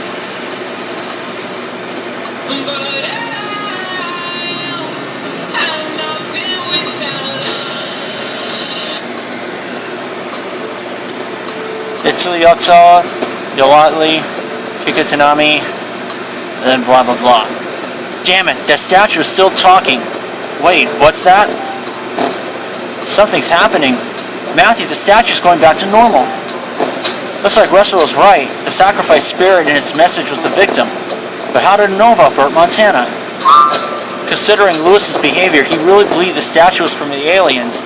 Itsuyota, Yolatli, Kikutanami, and then blah blah blah. Damn it, that statue is still talking. Wait, what's that? Something's happening. Matthew, the statue's going back to normal. Looks like Russell was right. The sacrifice spirit in its message was the victim. But how did it know about Burt Montana? Considering Lewis's behavior, he really believed the statue was from the aliens.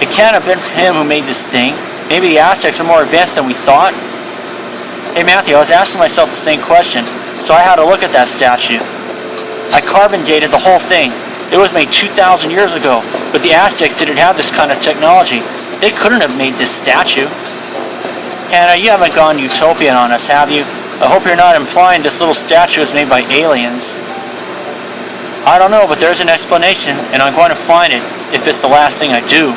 It can't have been him who made this thing. Maybe the Aztecs are more advanced than we thought. Hey Matthew, I was asking myself the same question, so I had a look at that statue. I carbon dated the whole thing. It was made 2,000 years ago, but the Aztecs didn't have this kind of technology. They couldn't have made this statue. Hannah, you haven't gone utopian on us, have you? I hope you're not implying this little statue is made by aliens. I don't know, but there's an explanation, and I'm going to find it if it's the last thing I do.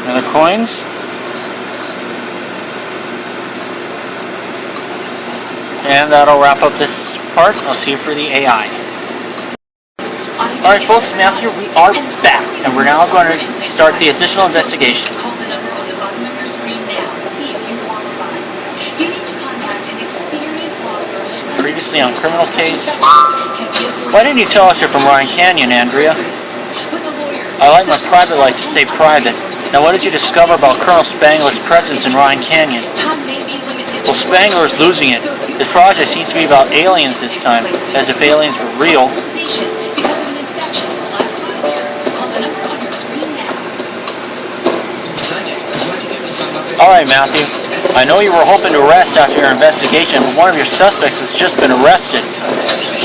Another coins. And that'll wrap up this part. I'll see you for the AI. Alright folks, Matthew, we are back, and we're now going to start the additional investigation. Call the number on the bottom of your screen now. See if you qualify. You need to contact an experienced law firm. Previously on Criminal Case. Why didn't you tell us you're from Ryan Canyon, Andrea? I like my private life to stay private. Now what did you discover about Colonel Spangler's presence in Ryan Canyon? Well, Spangler is losing it. His project seems to be about aliens this time, as if aliens were real. Alright, Matthew. I know you were hoping to arrest after your investigation, but one of your suspects has just been arrested.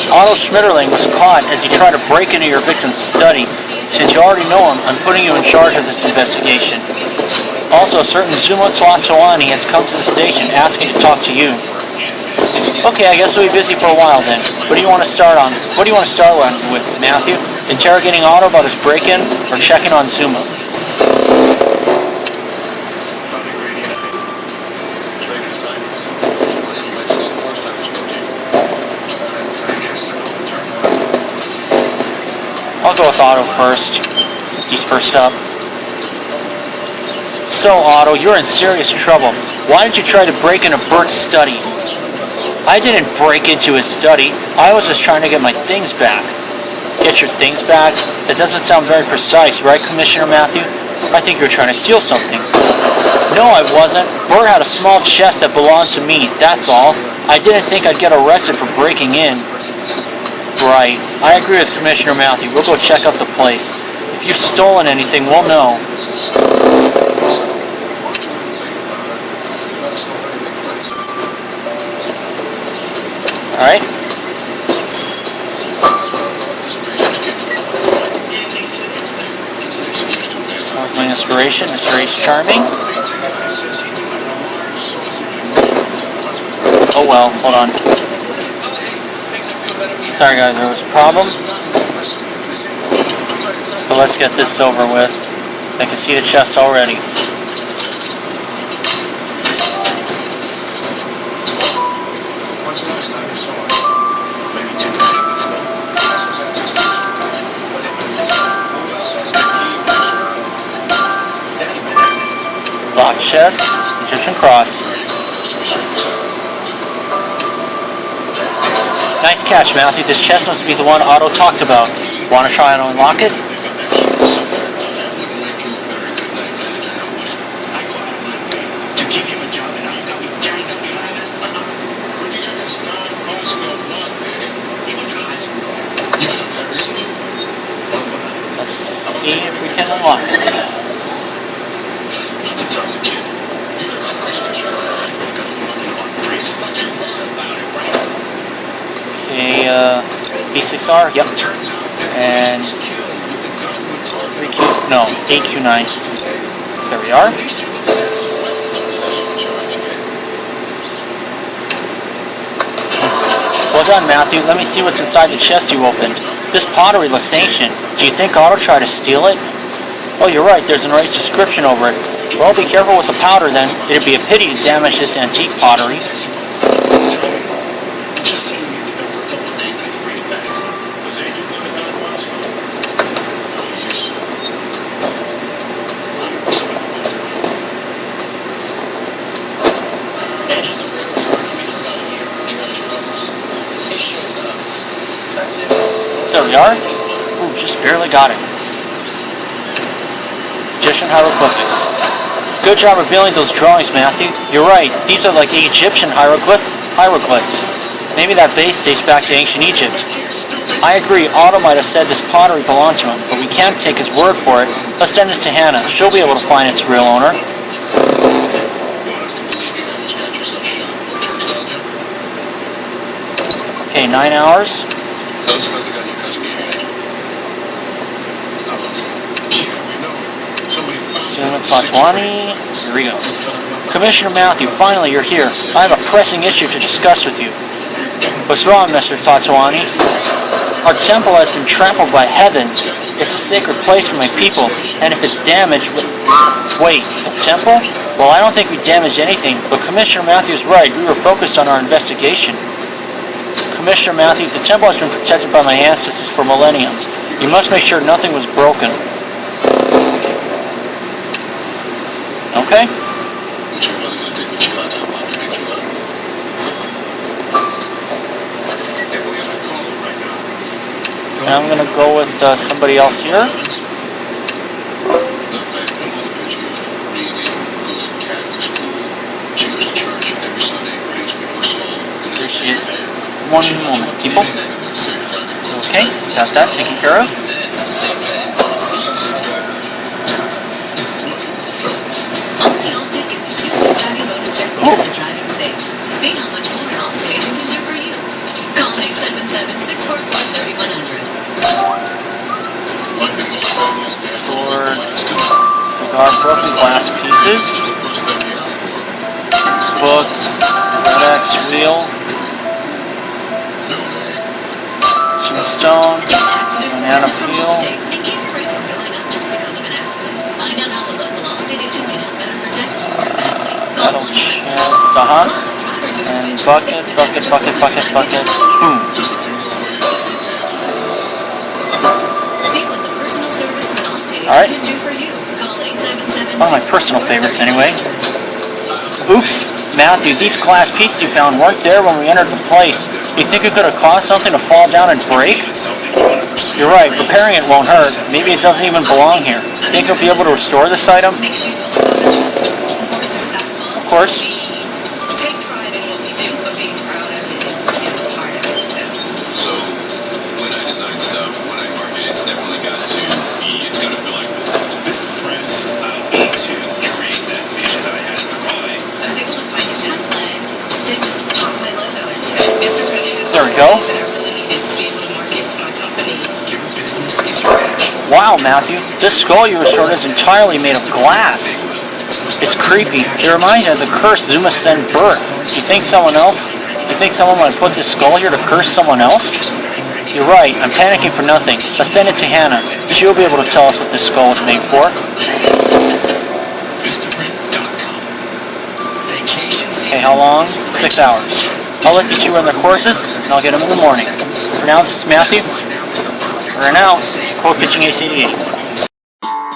Otto Schmetterling was caught as he tried to break into your victim's study. Since you already know him, I'm putting you in charge of this investigation. Also, a certain Zuma Tlatoani has come to the station asking to talk to you. Okay, I guess we'll be busy for a while then. What do you want to start with, Matthew? Interrogating Otto about his break-in or checking on Zuma? I'll go with Otto first, since he's first up. So, Otto, you're in serious trouble. Why did you try to break into Bert's study? I didn't break into his study. I was just trying to get my things back. Get your things back? That doesn't sound very precise, right, Commissioner Matthew? I think you're trying to steal something. No, I wasn't. Bert had a small chest that belonged to me, that's all. I didn't think I'd get arrested for breaking in. Right. I agree with Commissioner Matthew. We'll go check out the place. If you've stolen anything, we'll know. Alright. My inspiration, Mr. Ace Charming. Oh well, hold on. Sorry guys, there was a problem. But let's get this over with. I can see the chest already. Locked chest, Egyptian cross. Nice catch, Matthew. This chest must be the one Otto talked about. Want to try and unlock it? Let's see if we can unlock it. Okay, B6R, yep. And 3Q, no, 8Q9. There we are. Well done, Matthew. Let me see what's inside the chest you opened. This pottery looks ancient. Do you think Otto tried to steal it? Oh, you're right. There's an erased description over it. Well, be careful with the powder then. It'd be a pity to damage this antique pottery. There we are. Ooh, just barely got it. Egyptian hieroglyphics. Good job revealing those drawings, Matthew. You're right. These are like Egyptian hieroglyphs. Maybe that vase dates back to ancient Egypt. I agree. Otto might have said this pottery belonged to him, but we can't take his word for it. Let's send this to Hannah. She'll be able to find its real owner. Okay, 9 hours. Tell us about the gun your cousin gave you. I lost it. Yeah, we know it. Somebody found Fatwani. Here we go. Commissioner Matthew, finally you're here. I have a pressing issue to discuss with you. What's wrong, Mr. Fatwani? Our temple has been trampled by heathens. It's a sacred place for my people, and if it's damaged... Wait, the temple? Well, I don't think we damaged anything, but Commissioner Matthew is right. We were focused on our investigation. Commissioner Matthew, the temple has been protected by my ancestors for millenniums. You must make sure nothing was broken. Okay? What's your mother gonna think when she finds out Bobby picked you up? Hey, boy, I'm gonna call her right now. And I'm gonna go with somebody else here. Look, man, my mother put you in a really good Catholic school. She goes to church every Sunday, prays for your soul. And Here then she is. One moment, people. Okay, got that taken care of. Only Allstate gives you 2 safe driving bonus checks for driving safe. See how much more an Allstate agent can do for you. Call 877-644-3100. Cigar, broken glass pieces. Book. Codex wheel. Stone. Banana peel. And keep your rates from going up just because of an accident. Find out how the local Allstate agent can help better protect you and your family. Metal chest. Plus, drivers who And switch bucket. See what the personal service of an Allstate agent Alright. can do for you. Call 877 One of my personal favorites, anyway. Oops, Matthew, these glass pieces you found weren't there when we entered the place. You think it could have caused something to fall down and break? You're right, repairing it won't hurt. Maybe it doesn't even belong here. Think you'll be able to restore this item? Makes you feel so much more successful. Of course. Take pride in what we do, but being proud of it is a part of it as well. So, when I design stuff, when I market it, it's definitely got to be, it's got to feel like Vista Prince allowed me to create that vision that I had in my mind. I was able to find a template, then just pop my logo into it. Mr. Redhead, There we go. that I really needed to be able to market my company. Your business is your edge. Wow, Matthew, this skull you restored is entirely made of glass. It's creepy. It reminds me of the curse Zuma sent Bert. You think someone might put this skull here to curse someone else? You're right, I'm panicking for nothing. Let's send it to Hannah. She'll be able to tell us what this skull was made for. VistaPrint.com. Vacation season. Okay, how long? 6 hours. I'll let you two run their courses, and I'll get them in the morning. For now, this is Matthew. We're out. Code Pitching 888.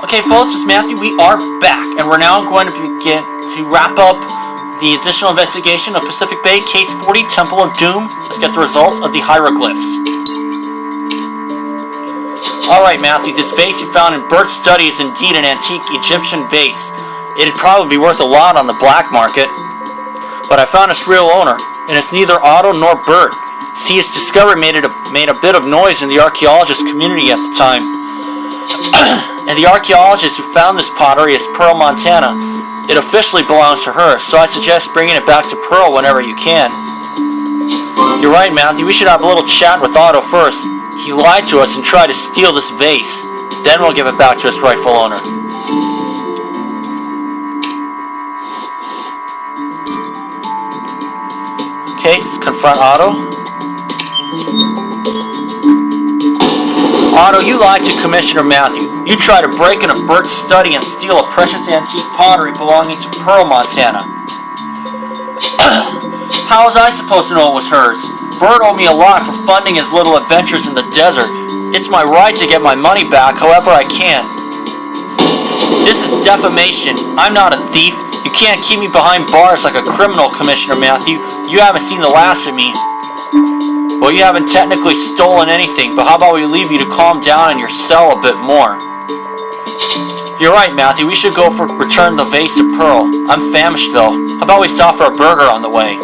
Okay, folks, it's Matthew. We are back, and we're now going to begin to wrap up the additional investigation of Pacific Bay Case 40, Temple of Doom. Let's get the results of the hieroglyphs. Alright, Matthew, this vase you found in Bert's study is indeed an antique Egyptian vase. It'd probably be worth a lot on the black market. But I found its real owner, and it's neither Otto nor Bert. See, its discovery made a bit of noise in the archaeologist community at the time. And the archaeologist who found this pottery is Pearl Montana. It officially belongs to her, so I suggest bringing it back to Pearl whenever you can. You're right, Matthew, we should have a little chat with Otto first. He lied to us and tried to steal this vase. Then we'll give it back to its rightful owner. Okay, let's confront Otto. Otto, you lied to Commissioner Matthew. You tried to break into Bert's study and steal a precious antique pottery belonging to Pearl, Montana. How was I supposed to know it was hers? Bert owed me a lot for funding his little adventures in the desert. It's my right to get my money back however I can. This is defamation. I'm not a thief. You can't keep me behind bars like a criminal, Commissioner Matthew. You haven't seen the last of me. Well, you haven't technically stolen anything, but how about we leave you to calm down in your cell a bit more? You're right, Matthew. We should go for return the vase to Pearl. I'm famished, though. How about we stop for a burger on the way?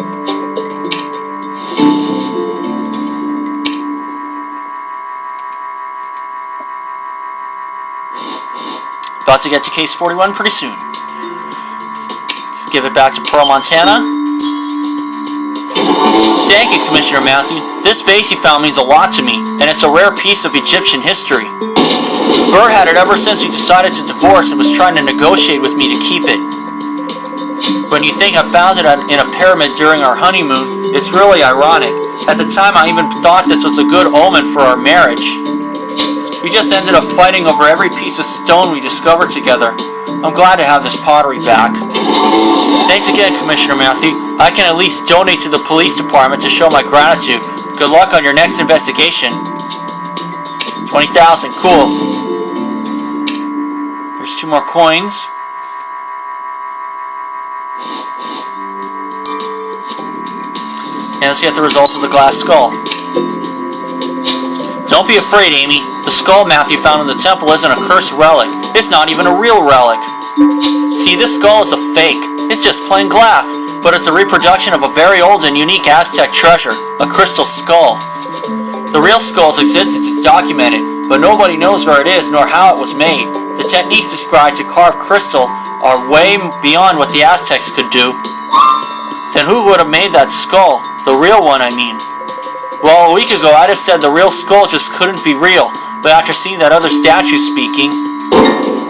About to get to case 41 pretty soon. Let's give it back to Pearl, Montana. Thank you, Commissioner Matthew. This vase you found means a lot to me, and it's a rare piece of Egyptian history. Burr had it ever since we decided to divorce and was trying to negotiate with me to keep it. When you think I found it in a pyramid during our honeymoon, it's really ironic. At the time, I even thought this was a good omen for our marriage. We just ended up fighting over every piece of stone we discovered together. I'm glad to have this pottery back. Thanks again, Commissioner Matthew. I can at least donate to the police department to show my gratitude. Good luck on your next investigation. 20,000, cool. There's 2 more coins. And let's get the results of the glass skull. Don't be afraid, Amy. The skull Matthew found in the temple isn't a cursed relic. It's not even a real relic. See, this skull is a fake. It's just plain glass, but it's a reproduction of a very old and unique Aztec treasure, a crystal skull. The real skull's existence is documented, but nobody knows where it is nor how it was made. The techniques described to carve crystal are way beyond what the Aztecs could do. Then who would have made that skull? The real one, I mean. Well, a week ago I just said the real skull just couldn't be real, but after seeing that other statue speaking...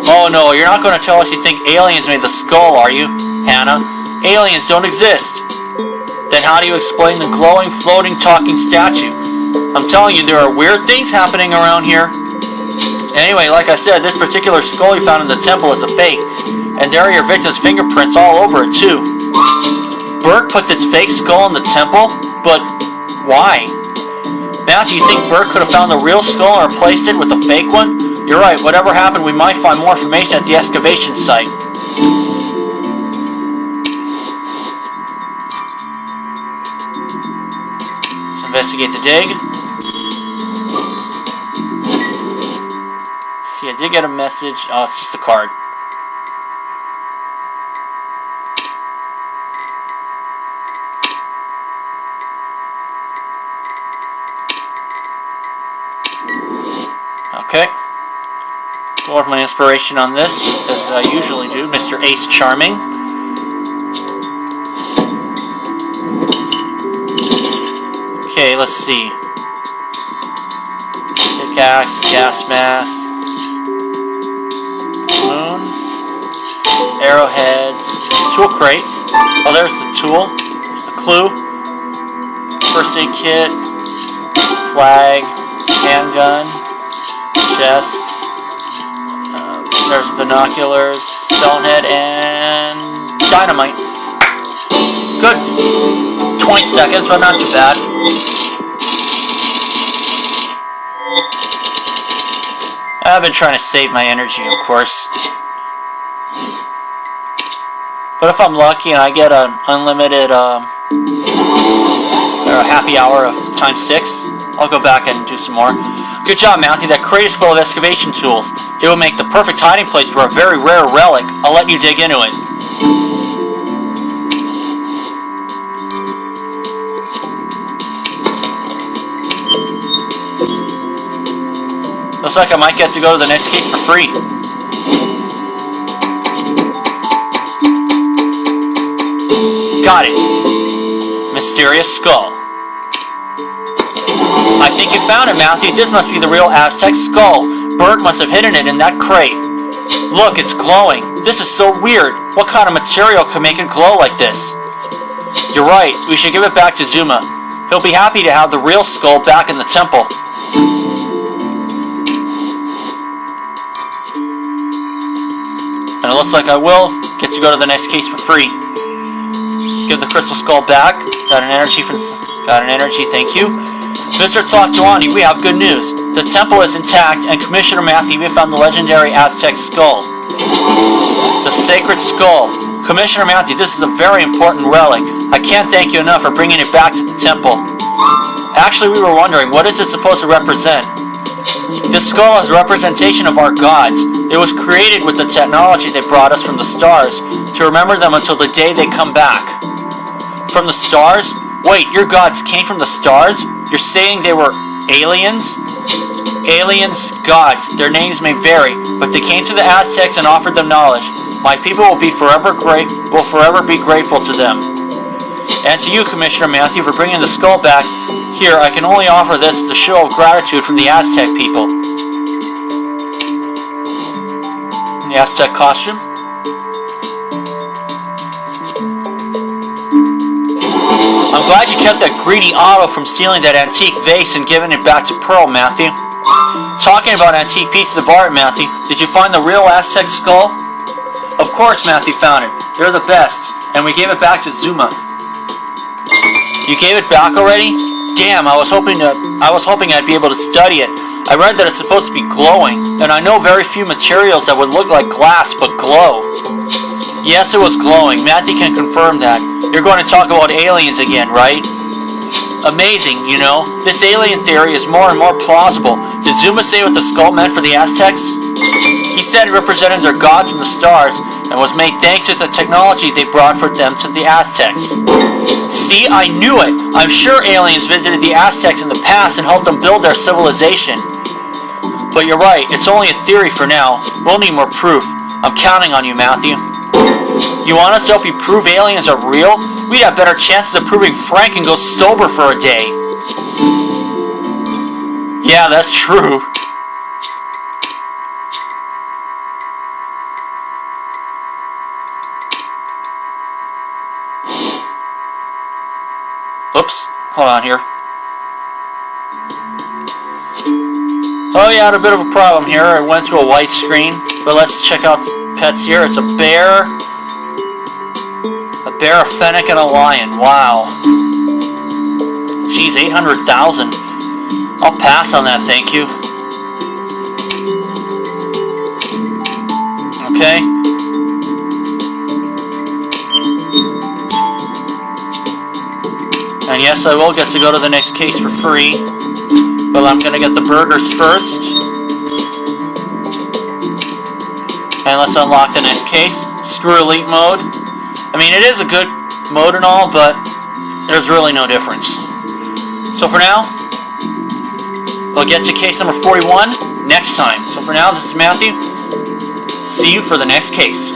Oh no, you're not going to tell us you think aliens made the skull, are you, Hannah? Aliens don't exist. Then how do you explain the glowing, floating, talking statue? I'm telling you, there are weird things happening around here. Anyway, like I said, this particular skull you found in the temple is a fake, and there are your victim's fingerprints all over it too. Burke put this fake skull in the temple? But why? Matthew, you think Burke could have found the real skull and replaced it with a fake one? You're right, whatever happened, we might find more information at the excavation site. Let's investigate the dig. See, I did get a message. Oh, it's just a card. Okay. Go with my inspiration on this, as I usually do, Mr. Ace Charming. Okay, let's see. Pickaxe, gas mask, moon, arrowheads, tool crate. Oh, there's the tool. There's the clue. First aid kit, flag, handgun, chest. There's binoculars, stonehead, and dynamite. Good. 20 seconds, but not too bad. I've been trying to save my energy, of course. But if I'm lucky and I get an unlimited happy hour of times 6, I'll go back and do some more. Good job, Matthew. That crate is full of excavation tools. It would make the perfect hiding place for a very rare relic. I'll let you dig into it. Looks like I might get to go to the next case for free. Got it. Mysterious skull. I think you found it, Matthew. This must be the real Aztec skull. Bert must have hidden it in that crate. Look, it's glowing. This is so weird. What kind of material could make it glow like this? You're right. We should give it back to Zuma. He'll be happy to have the real skull back in the temple. And it looks like I will get to go to the next case for free. Give the crystal skull back. Got an energy, thank you. Mr. Tlatoani, we have good news. The temple is intact, and Commissioner Matthew, we found the legendary Aztec skull. The sacred skull. Commissioner Matthew, this is a very important relic. I can't thank you enough for bringing it back to the temple. Actually, we were wondering, what is it supposed to represent? This skull is a representation of our gods. It was created with the technology they brought us from the stars to remember them until the day they come back. From the stars? Wait, your gods came from the stars? You're saying they were aliens? Aliens, gods, their names may vary, but they came to the Aztecs and offered them knowledge. My people will forever be grateful to them. And to you, Commissioner Matthew, for bringing the skull back. Here, I can only offer this as a show of gratitude from the Aztec people. The Aztec costume. I'm glad you kept that greedy Otto from stealing that antique vase and giving it back to Pearl, Matthew. Talking about antique pieces of art, Matthew, did you find the real Aztec skull? Of course Matthew found it. They're the best. And we gave it back to Zuma. You gave it back already? Damn, I was hoping I'd be able to study it. I read that it's supposed to be glowing, and I know very few materials that would look like glass but glow. Yes, it was glowing. Matthew can confirm that. You're going to talk about aliens again, right? Amazing, you know. This alien theory is more and more plausible. Did Zuma say what the skull meant for the Aztecs? He said it represented their gods from the stars and was made thanks to the technology they brought for them to the Aztecs. See, I knew it! I'm sure aliens visited the Aztecs in the past and helped them build their civilization. But you're right, it's only a theory for now. We'll need more proof. I'm counting on you, Matthew. You want us to help you prove aliens are real? We'd have better chances of proving Frank can go sober for a day. Yeah, that's true. Oops, hold on here. Oh yeah, I had a bit of a problem here. I went to a white screen. But let's check out the pets here. It's a bear, a fennec, and a lion. Wow. Geez, 800,000. I'll pass on that, thank you. Okay. And yes, I will get to go to the next case for free. But I'm going to get the burgers first. And let's unlock the next case. Screw Elite mode. I mean, it is a good mode and all, but there's really no difference. So for now, we'll get to case number 41 next time. So for now, this is Matthew. See you for the next case.